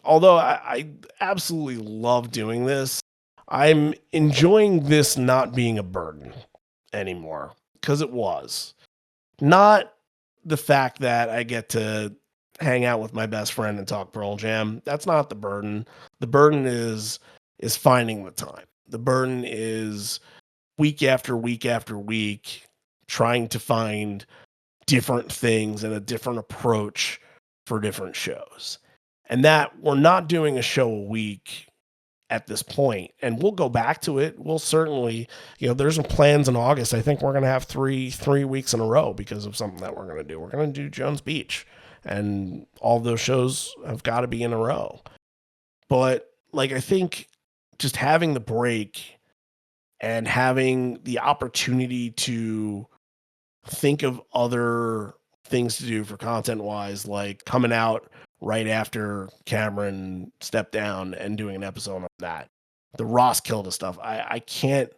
although I absolutely love doing this, I'm enjoying this not being a burden anymore, because it was. Not the fact that I get to hang out with my best friend and talk Pearl Jam. That's not the burden. The burden is finding the time. The burden is week after week after week trying to find different things and a different approach for different shows. And that we're not doing a show a week at this point, and we'll go back to it. We'll certainly, there's some plans in August. I think we're going to have three weeks in a row because of something that we're going to do. We're going to do Jones Beach, and all those shows have got to be in a row. But like, I think just having the break and having the opportunity to think of other things to do for content wise, like coming out right after Cameron stepped down and doing an episode on that. The Ross Kilda stuff. I can't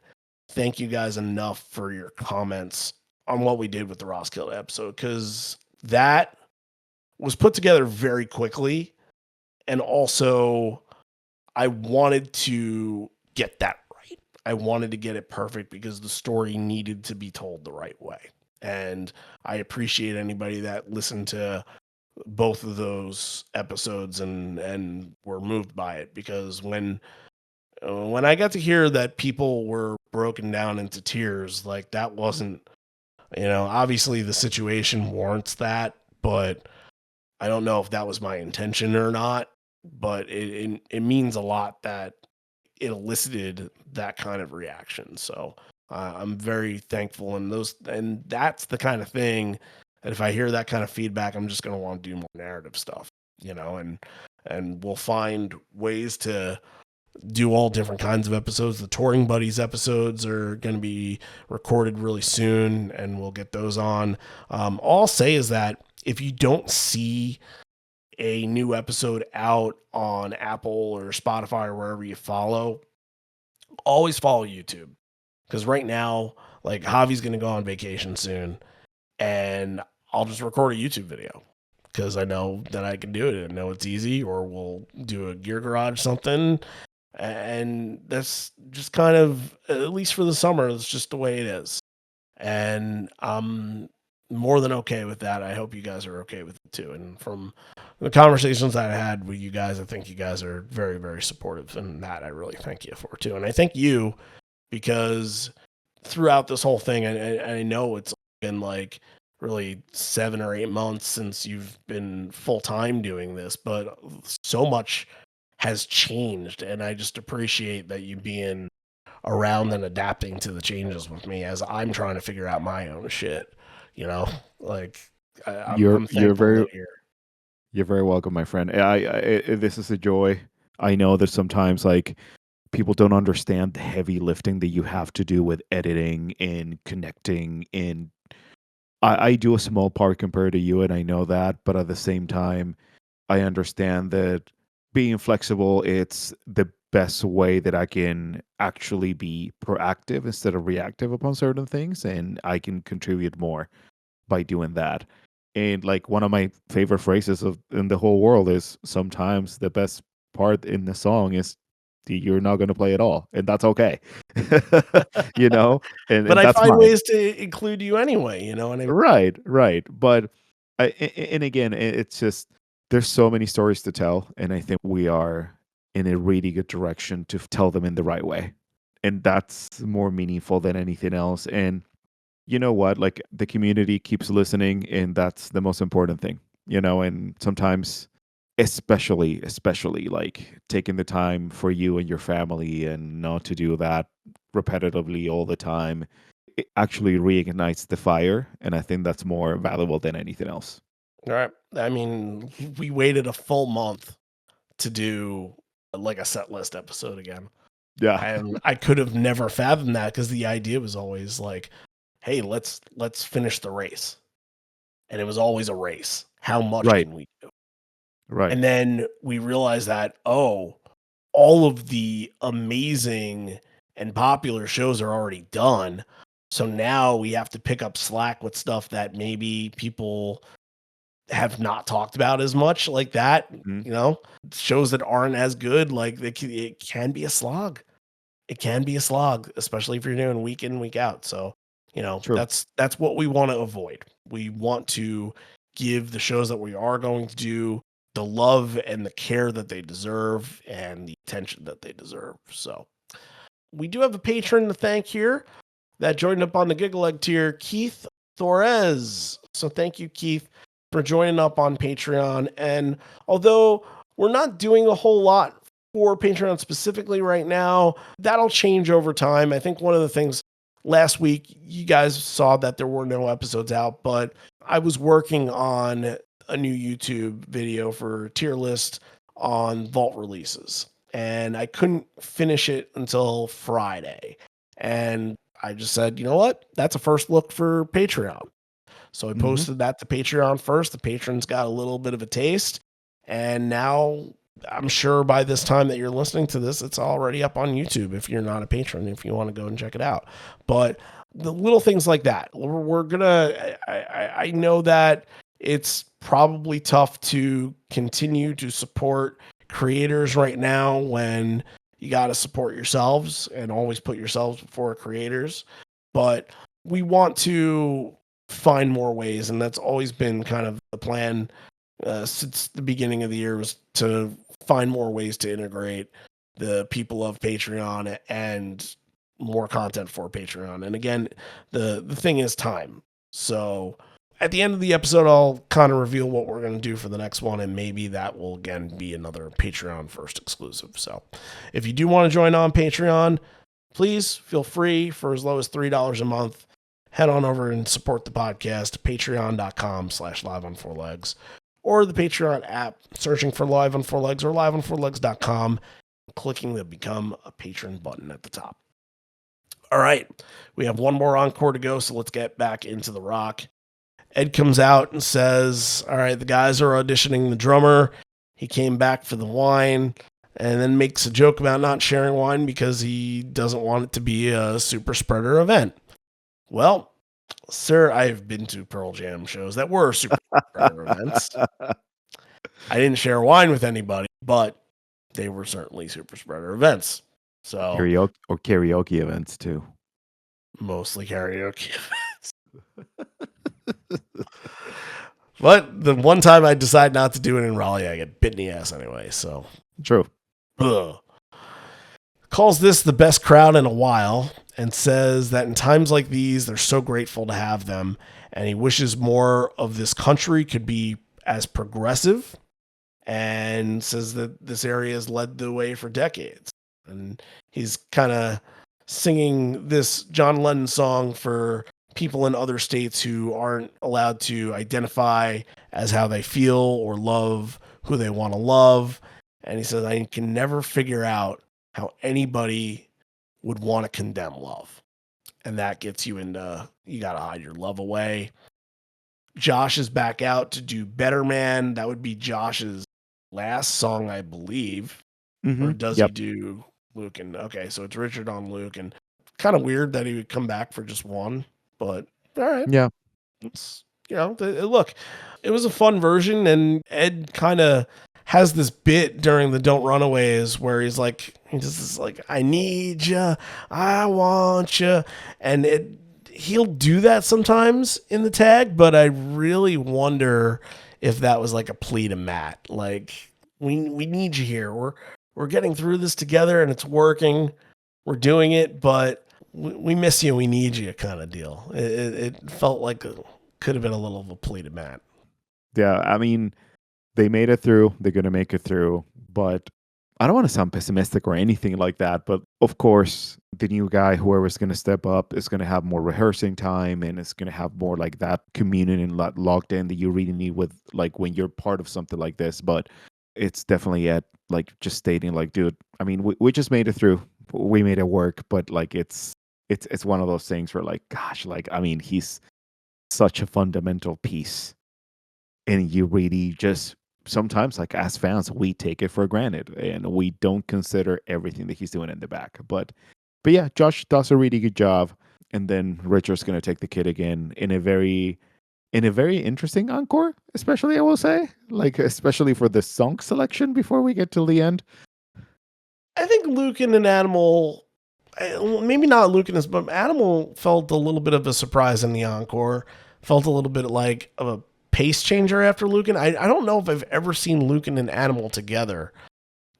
thank you guys enough for your comments on what we did with the Ross Kilda episode, because that was put together very quickly. And also, I wanted to get that right. I wanted to get it perfect because the story needed to be told the right way. And I appreciate anybody that listened to both of those episodes and were moved by it, because when I got to hear that people were broken down into tears, like, that wasn't, obviously the situation warrants that, but I don't know if that was my intention or not. But it means a lot that it elicited that kind of reaction. So I'm very thankful, and that's the kind of thing that if I hear that kind of feedback, I'm just going to want to do more narrative stuff, and we'll find ways to do all different kinds of episodes. The Touring Buddies episodes are going to be recorded really soon, and we'll get those on. All I'll say is that if you don't see a new episode out on Apple or Spotify or wherever you follow, always follow YouTube. Because right now, like, Javi's going to go on vacation soon, and I'll just record a YouTube video because I know that I can do it. I know it's easy, or we'll do a Gear Garage something. And that's just kind of, at least for the summer, it's just the way it is. And I'm more than okay with that. I hope you guys are okay with it too. And from the conversations that I had with you guys, I think you guys are very, very supportive, and that I really thank you for too. And I thank you, because throughout this whole thing, and I know it's been like really 7 or 8 months since you've been full time doing this, but so much has changed, and I just appreciate that you being around and adapting to the changes with me as I'm trying to figure out my own shit. Like, I'm You're thankful very that you're very welcome, my friend. This is a joy. I know that sometimes, like, people don't understand the heavy lifting that you have to do with editing and connecting. And I do a small part compared to you, and I know that. But at the same time, I understand that being flexible, it's the best way that I can actually be proactive instead of reactive upon certain things, and I can contribute more by doing that. And like, one of my favorite phrases in the whole world is, sometimes the best part in the song is you're not going to play at all, and that's okay. you know, but and I that's find mine. ways to include you anyway, and Right, right. But and again, it's just, there's so many stories to tell, and I think we are in a really good direction to tell them in the right way, and that's more meaningful than anything else. And you know what? Like, the community keeps listening, and that's the most important thing. And sometimes, especially like taking the time for you and your family, and not to do that repetitively all the time, it actually reignites the fire, and I think that's more valuable than anything else. all right. I mean, we waited a full month to do like a set list episode again. Yeah. And I could have never fathomed that, because the idea was always like, hey, let's finish the race. And it was always a race. How much Right. can we do? Right. And then we realized that, all of the amazing and popular shows are already done. So now we have to pick up slack with stuff that maybe people have not talked about as much like that, shows that aren't as good. Like it can be a slog. It can be a slog, especially if you're doing week in, week out. So, True. that's what we want to avoid. We want to give the shows that we are going to do the love and the care that they deserve and the attention that they deserve. So we do have a patron to thank here that joined up on the Giggle Egg tier, Keith Thorez. So thank you, Keith, for joining up on Patreon. And although we're not doing a whole lot for Patreon specifically right now, that'll change over time. I think one of the things last week, you guys saw that there were no episodes out, but I was working on a new YouTube video for tier list on Vault releases, and I couldn't finish it until Friday. And I just said, you know what? That's a first look for Patreon. So I posted that to Patreon first. The patrons got a little bit of a taste. And now I'm sure by this time that you're listening to this, it's already up on YouTube if you're not a patron, if you want to go and check it out. But the little things like that, we're going to, I know that it's probably tough to continue to support creators right now when you got to support yourselves and always put yourselves before creators. But we want to find more ways, and that's always been kind of the plan since the beginning of the year, was to find more ways to integrate the people of Patreon and more content for Patreon. And again, the thing is time. So at the end of the episode, I'll kind of reveal what we're going to do for the next one, and maybe that will again be another Patreon first exclusive. So if you do want to join on Patreon, please feel free. For as low as $3 a month, head on over and support the podcast, patreon.com/liveonfourlegs, or the Patreon app, searching for Live on Four Legs or liveonfourlegs.com, clicking the Become a Patron button at the top. All right, we have one more encore to go, so let's get back into the rock. Ed comes out and says, all right, the guys are auditioning the drummer. He came back for the wine, and then makes a joke about not sharing wine because he doesn't want it to be a super spreader event. Well, sir, I've been to Pearl Jam shows that were super spreader events. I didn't share wine with anybody, but they were certainly super spreader events. So karaoke events too. Mostly karaoke events. But the one time I decide not to do it in Raleigh, I get bit in the ass anyway. So true. Calls this the best crowd in a while, and says that in times like these, they're so grateful to have them, and he wishes more of this country could be as progressive, and says that this area has led the way for decades. And he's kind of singing this John Lennon song for people in other states who aren't allowed to identify as how they feel or love who they want to love. And he says, I can never figure out how anybody would want to condemn love. And that gets you into, you got to hide your love away. Josh is back out to do Better Man. That would be Josh's last song, I believe. Or does he do Luke? And okay, so it's Richard on Luke, and kind of weird that he would come back for just one, but all right. Yeah. It's, look, it was a fun version, and Ed kind of has this bit during the Don't Runaways where he's like, I need you, I want you. And he'll do that sometimes in the tag, but I really wonder if that was like a plea to Matt. Like, we need you here. We're getting through this together and it's working. We're doing it, but we miss you. We need you kind of deal. It felt like it could have been a little of a plea to Matt. Yeah, I mean, they made it through. They're going to make it through. But I don't want to sound pessimistic or anything like that. But of course, the new guy, whoever's going to step up, is going to have more rehearsing time, and it's going to have more like that communion and locked in that you really need with like when you're part of something like this. But it's definitely at like just stating like, dude, I mean, we just made it through. We made it work. But like it's one of those things where like, gosh, like, I mean, he's such a fundamental piece. And you really just sometimes, like as fans, we take it for granted and we don't consider everything that he's doing in the back. But yeah, Josh does a really good job. And then Richard's going to take the kid again in a very in a very interesting encore, especially I will say, like especially for the song selection before we get till the end. I think Lucan and Animal, maybe not Lucan, but Animal felt a little bit of a surprise in the encore. Felt a little bit like of a pace changer after Lucan. I don't know if I've ever seen Lucan and Animal together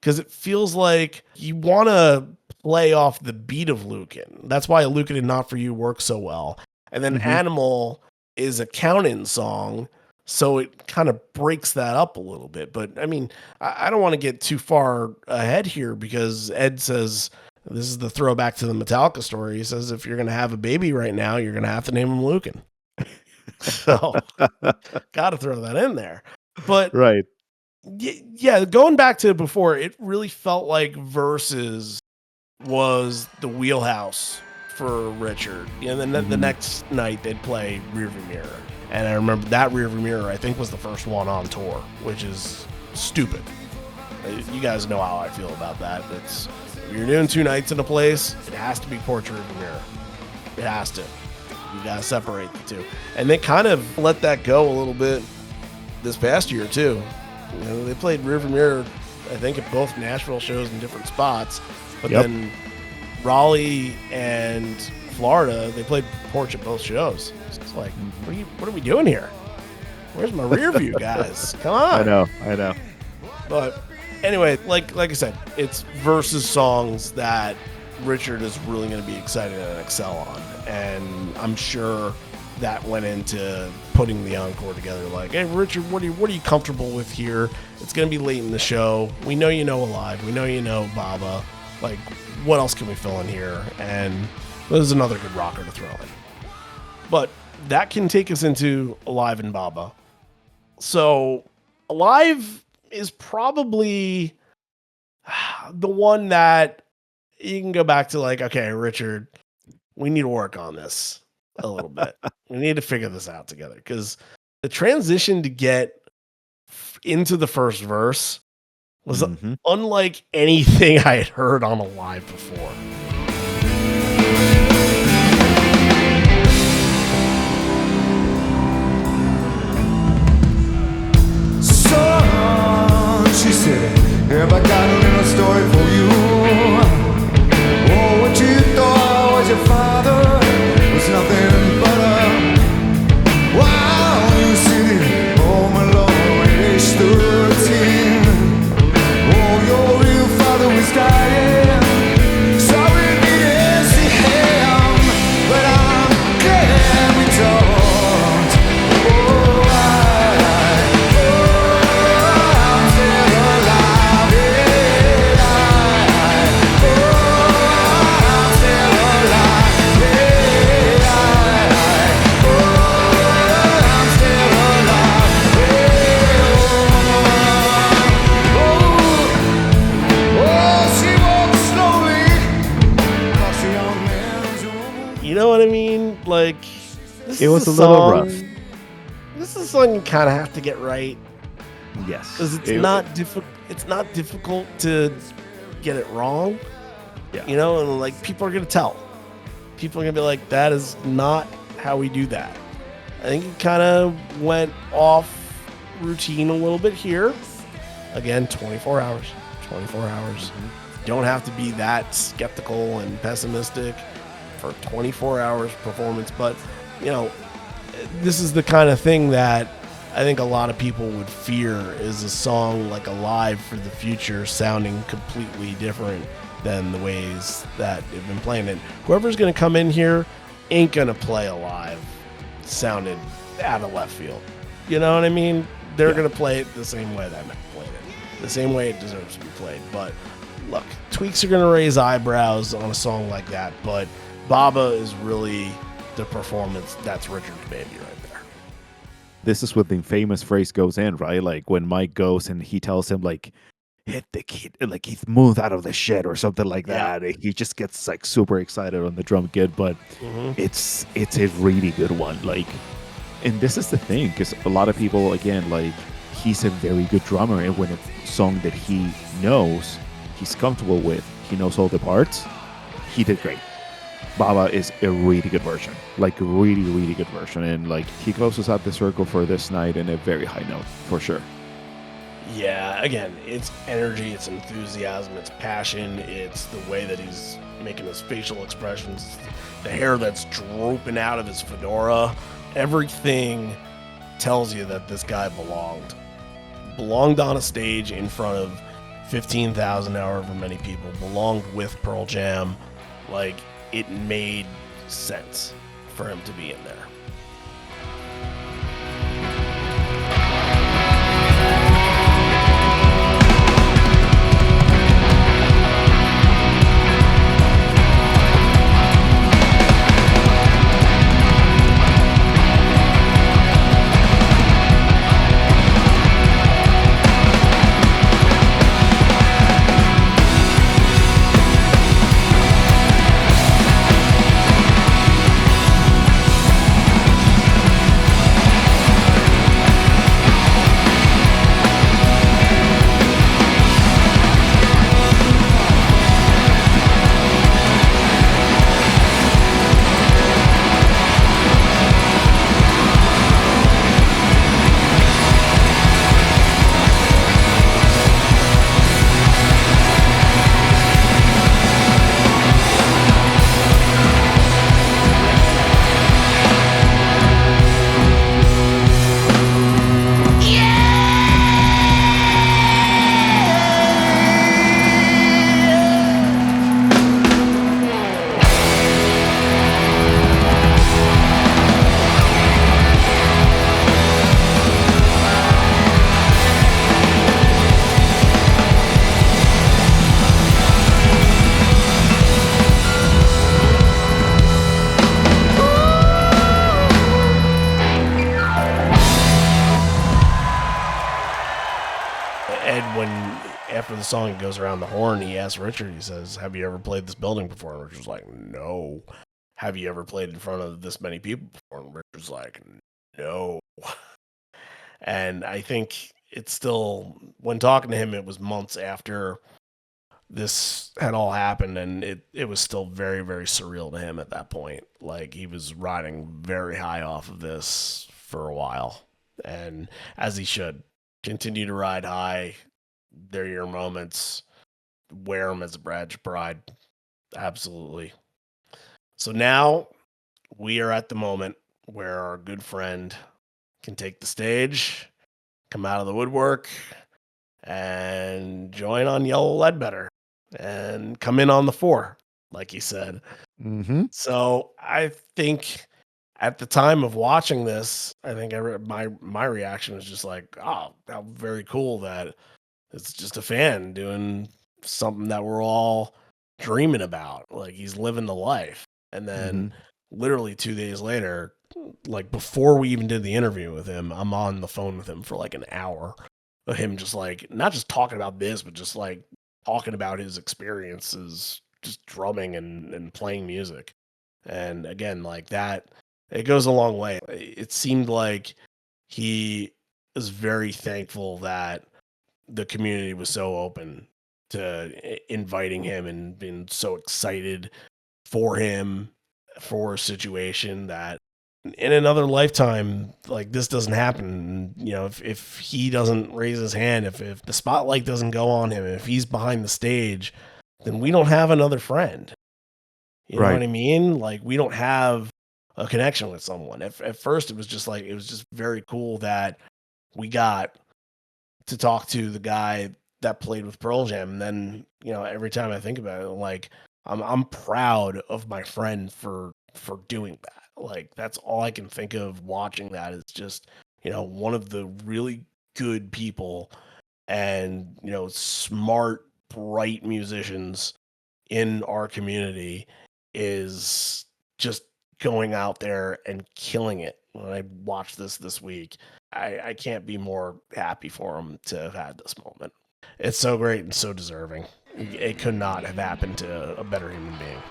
because it feels like you want to play off the beat of Lucan. That's why Lucan and Not For You works so well. And then Animal is a count-in song, so it kind of breaks that up a little bit. But I mean, I don't want to get too far ahead here because Ed says this is the throwback to the Metallica story. He says if you're going to have a baby right now, you're going to have to name him Lucan. So, got to throw that in there. But right. Yeah, going back to before, it really felt like Versus was the wheelhouse for Richard. And then the next night they'd play Rearview Mirror. And I remember that Rearview Mirror, I think, was the first one on tour, which is stupid. You guys know how I feel about that. It's if you're doing 2 nights in a place, it has to be Porch Rearview Mirror. It has to. You got to separate the two. And they kind of let that go a little bit this past year, too. You know, they played Rearview Mirror, I think, at both Nashville shows in different spots. But then Raleigh and Florida, they played Porch at both shows. It's like, what are we doing here? Where's my rear view, guys? Come on. I know. But anyway, like I said, it's Versus songs that Richard is really going to be excited and excel on. And I'm sure that went into putting the encore together. Like, hey, Richard, what are you comfortable with here? It's going to be late in the show. We know you know Alive. We know you know Baba. Like, what else can we fill in here? And this is another good rocker to throw in. But that can take us into Alive and Baba. So Alive is probably the one that you can go back to, like, okay, Richard, we need to work on this a little bit. We need to figure this out together, because the transition to get into the first verse was unlike anything I had heard on Alive before. So she said, have I got a little story for you? Oh, what you thought was your father was nothing but a wild new city. Oh, my Lord, age 13. Oh, your real father was dying. Sorry, we didn't see him, but I'm glad we don't. Oh, I'm still alive. Yeah, I'm still alive. Yeah, I'm still alive. You know what I mean? Like, It was a little rough. This is a song you kind of have to get right, Yes. because it's not difficult. It's not difficult to get it wrong. Yeah. You know, and like people are gonna tell. People are gonna be like, "That is not how we do that." I think it kind of went off routine a little bit here. Again, 24 hours. 24 hours. Don't have to be that skeptical and pessimistic for 24 hours performance, but you know, this is the kind of thing that I think a lot of people would fear, is a song like Alive for the future sounding completely different than the ways that they've been playing it. Whoever's going to come in here ain't going to play Alive sounded out of left field. You know what I mean? They're going to play it the same way that Matt played it, the same way it deserves to be played. But look, tweaks are going to raise eyebrows on a song like that, but Baba is really the performance that's Richard's baby right there. This is where the famous phrase goes in, right? Like when Mike goes and he tells him, like, hit the kid, like he's moved out of the shed or something like that. He just gets like super excited on the drum kit, but it's a really good one. Like, and this is the thing, because a lot of people, again, like, he's a very good drummer, and when a song that he knows, he's comfortable with, he knows all the parts, he did great. Baba is a really good version, like a really, really good version. And like he closes out the circle for this night in a very high note, for sure. Yeah, again, it's energy, it's enthusiasm, it's passion, it's the way that he's making his facial expressions, the hair that's drooping out of his fedora. Everything tells you that this guy belonged on a stage in front of 15,000, however many people, belonged with Pearl Jam. Like, it made sense for him to be in there. After the song goes around the horn, he asks Richard, he says, have you ever played this building before? And Richard's like, no. Have you ever played in front of this many people before? And Richard's like, no. And I think it's still, when talking to him, it was months after this had all happened, and it was still very, very surreal to him at that point. Like, he was riding very high off of this for a while, and as he should. Continue to ride high. They're your moments. Wear them as a badge of pride. Absolutely. So now we are at the moment where our good friend can take the stage, come out of the woodwork, and join on Yellow Ledbetter and come in on the 4, like he said. Mm-hmm. So I think at the time of watching this, I think my reaction was just like, oh, how very cool that it's just a fan doing something that we're all dreaming about. Like, he's living the life. And then literally 2 days later, like before we even did the interview with him, I'm on the phone with him for like an hour of him just like, not just talking about this, but just like talking about his experiences, just drumming and playing music. And again, like that, it goes a long way. It seemed like he is very thankful that the community was so open to inviting him and been so excited for him, for a situation that in another lifetime, like, this doesn't happen. You know, if he doesn't raise his hand, if the spotlight doesn't go on him, if he's behind the stage, then we don't have another friend. You know what I mean? Like, we don't have a connection with someone. At first, it was just very cool that we got to talk to the guy that played with Pearl Jam. And then, you know, every time I think about it, like, I'm proud of my friend for doing that. Like, that's all I can think of watching that is just, you know, one of the really good people and, you know, smart, bright musicians in our community is just going out there and killing it. When I watched this week, I can't be more happy for him to have had this moment. It's so great and so deserving. It could not have happened to a better human being.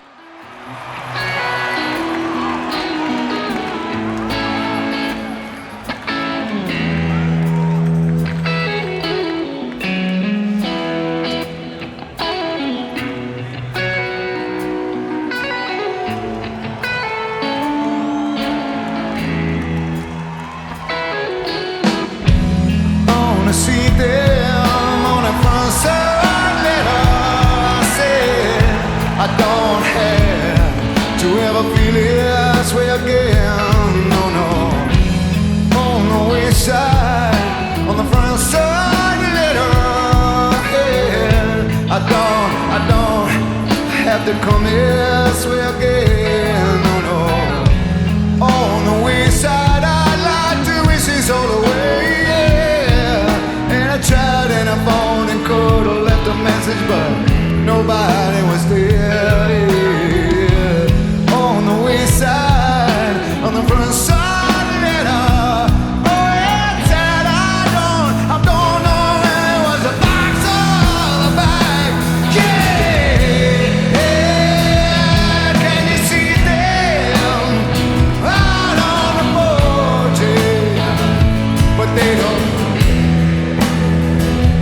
never feel this way again. No, no. On the west side, on the front side, later. Yeah. I don't have to come this way again. No, no. On the west side, I'd like to wish this all away. Yeah. And I tried and I phoned and could have left a message, but nobody was there. Yeah. On the west side, on the front side, later. Oh, yeah, said I don't know where it was, the box or the bag. Yeah, can you see them out on the porch? Yeah. But they don't.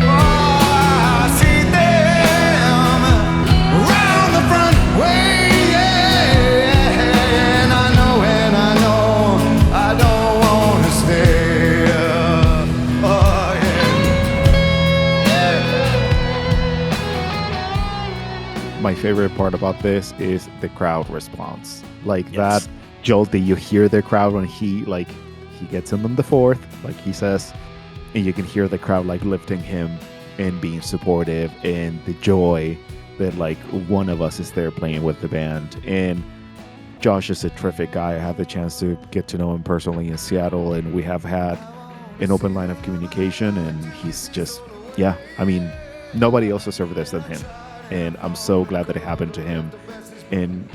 Oh, I see them around the front way. Yeah, and I know I don't wanna stay. Oh, yeah. My favorite part about this is the crowd response. Like Yes. that jolt that you hear the crowd when he gets him on the fourth, like he says, and you can hear the crowd like lifting him and being supportive, and the joy that like one of us is there playing with the band. And Josh is a terrific guy. I had the chance to get to know him personally in Seattle, and we have had an open line of communication, and he's just, yeah, I mean, nobody else deserves this than him. And I'm so glad that it happened to him. And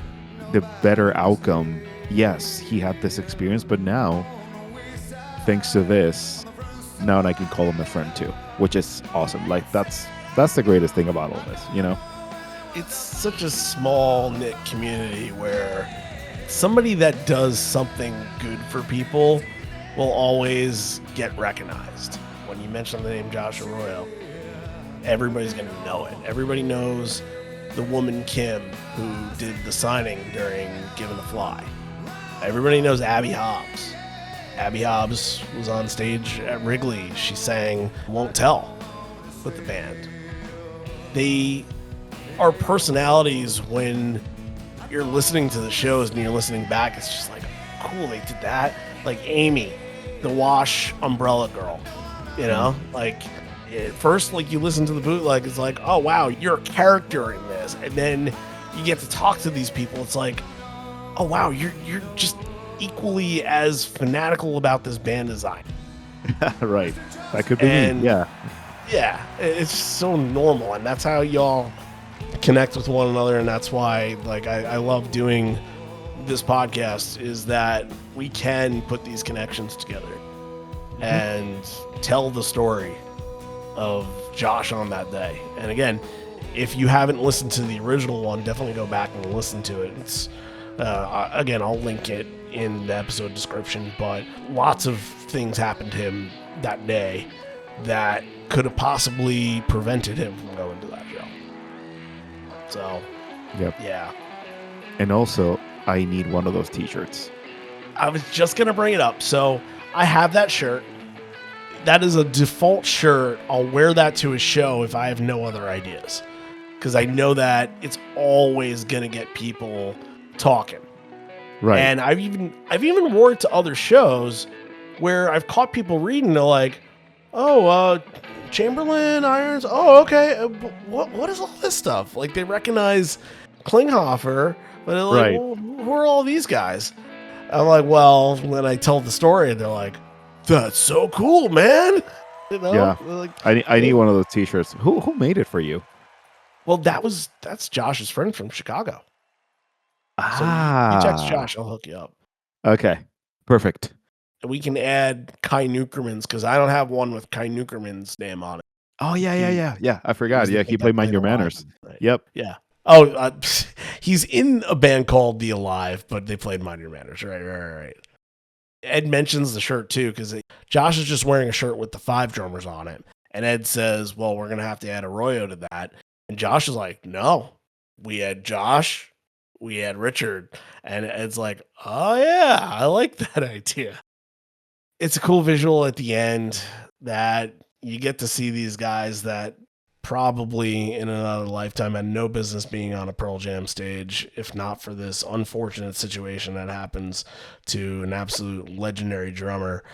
the better outcome, yes, he had this experience, but now, thanks to this, now I can call him a friend too, which is awesome. Like that's the greatest thing about all this, you know? It's such a small knit community where somebody that does something good for people will always get recognized. When you mention the name Josh Arroyo, everybody's going to know it. Everybody knows the woman Kim who did the signing during Given the Fly. Everybody knows Abby Hobbs. Abby Hobbs was on stage at Wrigley. She sang Won't Tell with the band. They are personalities. When you're listening to the shows and you're listening back, it's just like, cool, they did that. Like Amy, the Wash umbrella girl, you know? Like, at first, like, you listen to the bootleg, it's like, oh, wow, you're a character in this. And then you get to talk to these people. It's like, oh, wow, you're just equally as fanatical about this band design. Right. That could be And- me. Yeah. Yeah, it's so normal, and that's how y'all connect with one another, and that's why, like, I love doing this podcast, is that we can put these connections together and tell the story of Josh on that day. And again, if you haven't listened to the original one, definitely go back and listen to it. It's again, I'll link it in the episode description, but lots of things happened to him that day that could have possibly prevented him from going to that show. So, Yep. yeah. And also, I need one of those t-shirts. I was just going to bring it up. So, I have that shirt. That is a default shirt. I'll wear that to a show if I have no other ideas, because I know that it's always going to get people talking. Right. And I've even wore it to other shows where I've caught people reading. They're like, "Oh, Chamberlain, Irons. Oh, okay. What is all this stuff?" Like, they recognize Klinghoffer, but they're like, Right. well, "Who are all these guys?" I'm like, "Well," when I tell the story, they're like, "That's so cool, man." You know? Yeah. They're like, I need one of those t-shirts. Who made it for you? well, that's Josh's friend from Chicago. So Ah. you text Josh, I'll hook you up. Okay. Perfect. We can add Kai Nukerman's, because I don't have one with Kai Nukerman's name on it. Oh yeah. I forgot. He's the Yeah, kid he that played Mind Your Alive, Manners. right? Yep. Yeah. Oh, he's in a band called The Alive, but they played Mind Your Manners. Right. Ed mentions the shirt too, because Josh is just wearing a shirt with the 5 drummers on it, and Ed says, "Well, we're gonna have to add Arroyo to that," and Josh is like, "No, we had Josh." We had Richard, and Ed's like, "Oh yeah, I like that idea." It's a cool visual at the end that you get to see these guys that probably in another lifetime had no business being on a Pearl Jam stage if not for this unfortunate situation that happens to an absolute legendary drummer.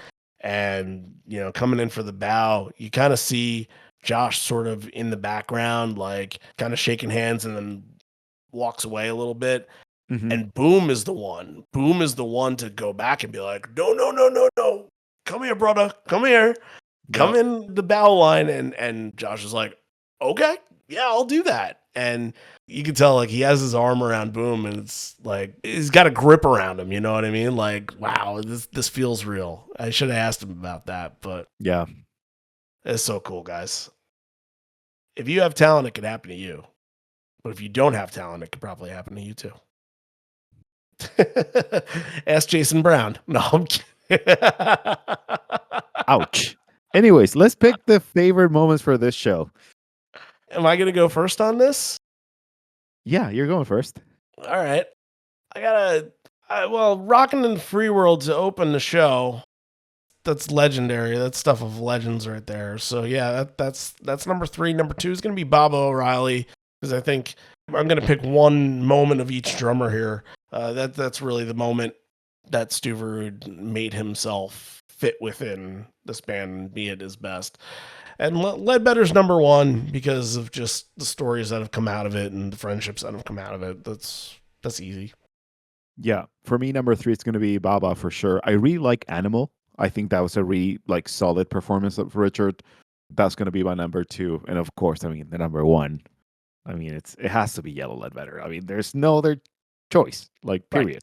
And, you know, coming in for the bow, you kind of see Josh sort of in the background, like kind of shaking hands and then walks away a little bit. Mhm. And Boom is the one. Boom is the one to go back and be like, no, no, no, no, no. Come here, brother. Come here. Come Yep. in the bow line. And Josh is like, okay, yeah, I'll do that. And you can tell like he has his arm around Boom and it's like he's got a grip around him, you know what I mean? Like, wow, this feels real. I should have asked him about that, but Yeah. it's so cool, guys. If you have talent, it could happen to you. But if you don't have talent, it could probably happen to you too. Ask Jason Brown. No, I'm kidding. Ouch. Anyways, let's pick the favorite moments for this show. Am I going to go first on this? Yeah, you're going first. All right. Well, Rockin' in the Free World to open the show. That's legendary. That's stuff of legends right there. So yeah, that's number 3. Number 2 is going to be Bob O'Reilly because I think I'm going to pick one moment of each drummer here. That's really the moment that Stuverud made himself fit within this band and be at his best. And Ledbetter's number 1 because of just the stories that have come out of it and the friendships that have come out of it. That's easy. Yeah, for me, number 3 is going to be Baba for sure. I really like Animal. I think that was a really like solid performance of Richard. That's going to be my number 2, and of course, I mean the number 1. I mean it has to be Yellow Ledbetter. I mean there's no other choice. Like period.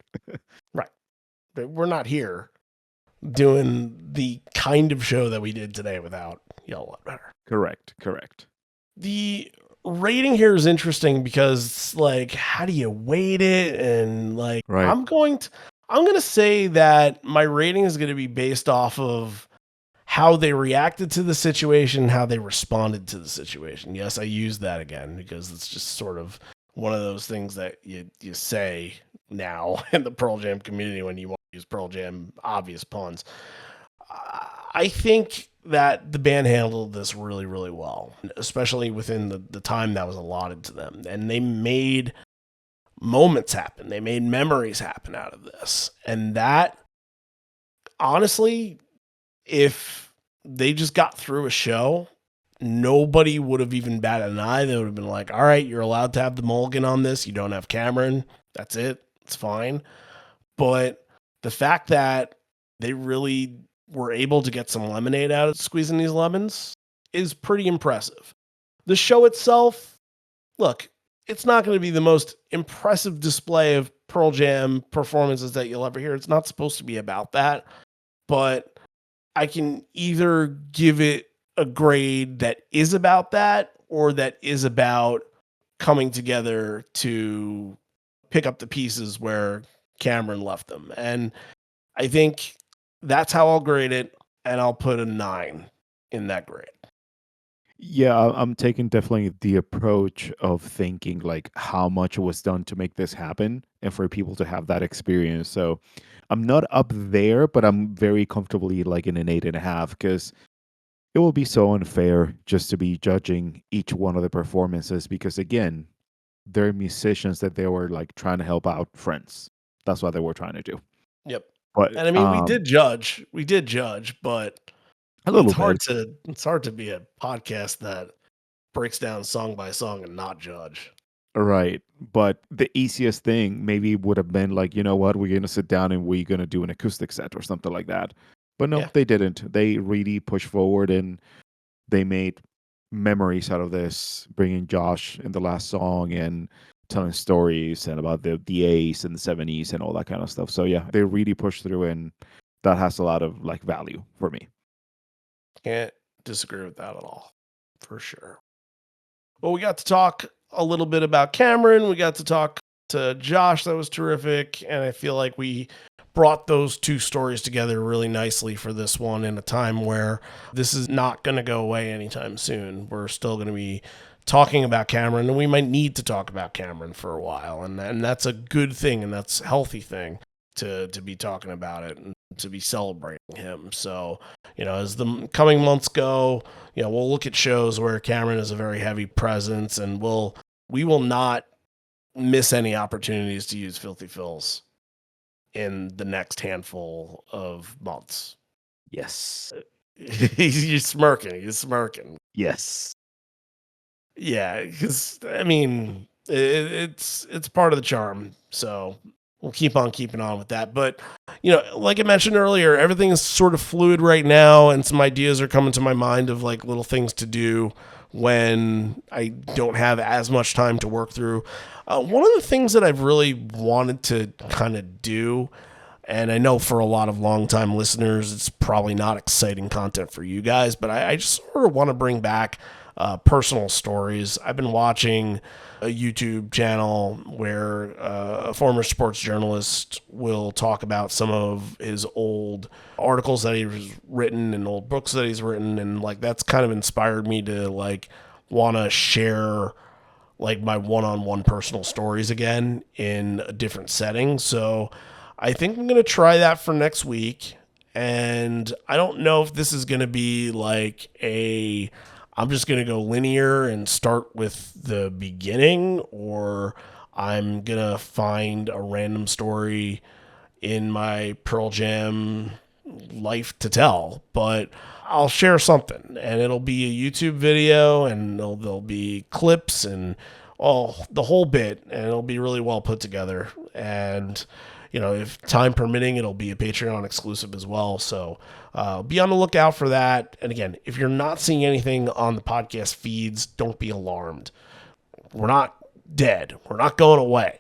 Right. But we're not here doing the kind of show that we did today without Yellow Ledbetter. Correct. The rating here is interesting because like how do you weight it and like Right. I'm going to say that my rating is going to be based off of how they reacted to the situation, how they responded to the situation. Yes, I use that again because it's just sort of one of those things that you say now in the Pearl Jam community when you want to use Pearl Jam obvious puns. I think that the band handled this really, really well, especially within the time that was allotted to them. And they made moments happen. They made memories happen out of this. And that, honestly, if they just got through a show, nobody would have even batted an eye. They would have been like, all right, you're allowed to have the mulligan on this. You don't have Cameron. That's it. It's fine. But the fact that they really were able to get some lemonade out of squeezing these lemons is pretty impressive. The show itself, look, it's not going to be the most impressive display of Pearl Jam performances that you'll ever hear. It's not supposed to be about that, but I can either give it a grade that is about that or that is about coming together to pick up the pieces where Cameron left them. And I think that's how I'll grade it, and I'll put a 9 in that grade. Yeah, I'm taking definitely the approach of thinking like how much was done to make this happen and for people to have that experience. So I'm not up there, but I'm very comfortably like in an 8.5 because it will be so unfair just to be judging each one of the performances because again, they're musicians that they were like trying to help out friends. That's what they were trying to do. Yep. But And I mean, we did judge, but a little it's hard to be a podcast that breaks down song by song and not judge. right. But the easiest thing maybe would have been like, you know what, we're gonna sit down and we're gonna do an acoustic set or something like that. But no, Yeah. they didn't. They really pushed forward and they made memories out of this, bringing Josh in the last song and telling stories and about the A's and the 70s and all that kind of stuff. So yeah, they really pushed through and that has a lot of like value for me. Can't disagree with that at all, for sure. Well, we got to talk a little bit about Cameron. We got to talk to Josh. That was terrific. And I feel like we brought those two stories together really nicely for this one in a time where this is not going to go away anytime soon. We're still going to be talking about Cameron, and we might need to talk about Cameron for a while. And that's a good thing, and that's a healthy thing to be talking about it. And to be celebrating him. So, as the coming months go, we'll look at shows where Cameron is a very heavy presence, and we will not miss any opportunities to use Filthy Phils in the next handful of months. Yes. He's smirking. He's smirking. Yes. Yeah, because it's part of the charm. So we'll keep on keeping on with that. But like I mentioned earlier, everything is sort of fluid right now, and some ideas are coming to my mind of like little things to do when I don't have as much time to work through. One of the things that I've really wanted to kind of do, and I know for a lot of longtime listeners, it's probably not exciting content for you guys, but I just sort of want to bring back personal stories. I've been watching a YouTube channel where a former sports journalist will talk about some of his old articles that he's written and old books that he's written, and like that's kind of inspired me to like want to share like my one-on-one personal stories again in a different setting. So I think I'm going to try that for next week. And I don't know if this is going to be like I'm just going to go linear and start with the beginning, or I'm going to find a random story in my Pearl Jam life to tell. But I'll share something, and it'll be a YouTube video, and there'll be clips and the whole bit, and it'll be really well put together. And if time permitting, it'll be a Patreon exclusive as well. So be on the lookout for that. And again, if you're not seeing anything on the podcast feeds, don't be alarmed. We're not dead. We're not going away.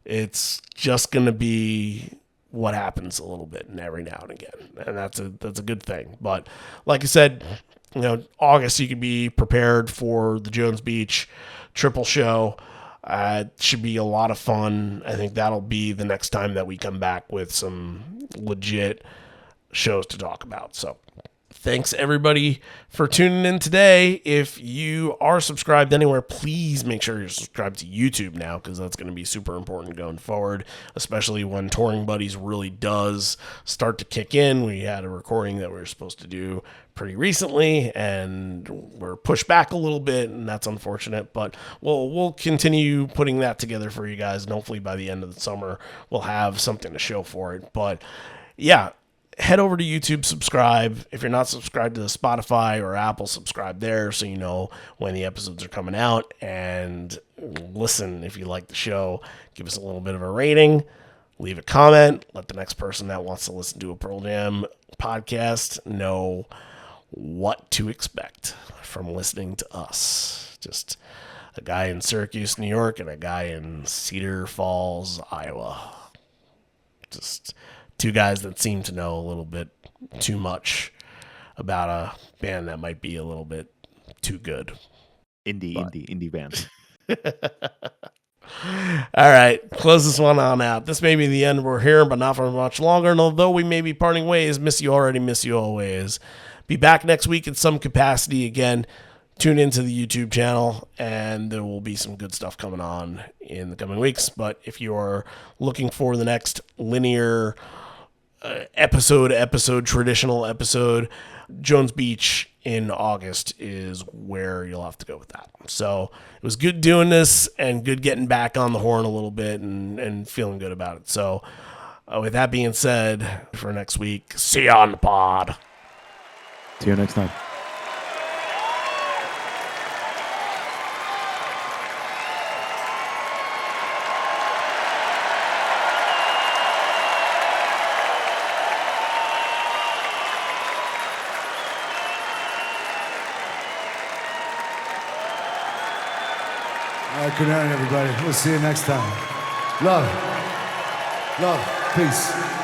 It's just going to be what happens a little bit and every now and again. And that's a good thing. But like I said, August, you can be prepared for the Jones Beach triple show. It should be a lot of fun. I think that'll be the next time that we come back with some legit shows to talk about. So thanks everybody for tuning in today. If you are subscribed anywhere, please make sure you're subscribed to YouTube now, because that's going to be super important going forward, especially when Touring Buddies really does start to kick in. We had a recording that we were supposed to do pretty recently, and we're pushed back a little bit, and that's unfortunate, but we'll continue putting that together for you guys, and hopefully by the end of the summer we'll have something to show for it. But yeah, head over to YouTube, subscribe. If you're not subscribed to the Spotify or Apple, subscribe there so you know when the episodes are coming out. And listen, if you like the show, give us a little bit of a rating, leave a comment, let the next person that wants to listen to a Pearl Jam podcast know what to expect from listening to us. Just a guy in Syracuse, New York, and a guy in Cedar Falls, Iowa. Just two guys that seem to know a little bit too much about a band that might be a little bit too good. Indie band. All right, close this one on out. This may be the end. We're here, but not for much longer. And although we may be parting ways, miss you already, miss you always. Be back next week in some capacity again. Tune into the YouTube channel, and there will be some good stuff coming on in the coming weeks. But if you're looking for the next linear traditional episode, Jones Beach in August is where you'll have to go with that. So it was good doing this and good getting back on the horn a little bit and feeling good about it. So with that being said, for next week, see you on the pod. See you next time. All right, good night, everybody. We'll see you next time. Love. Peace.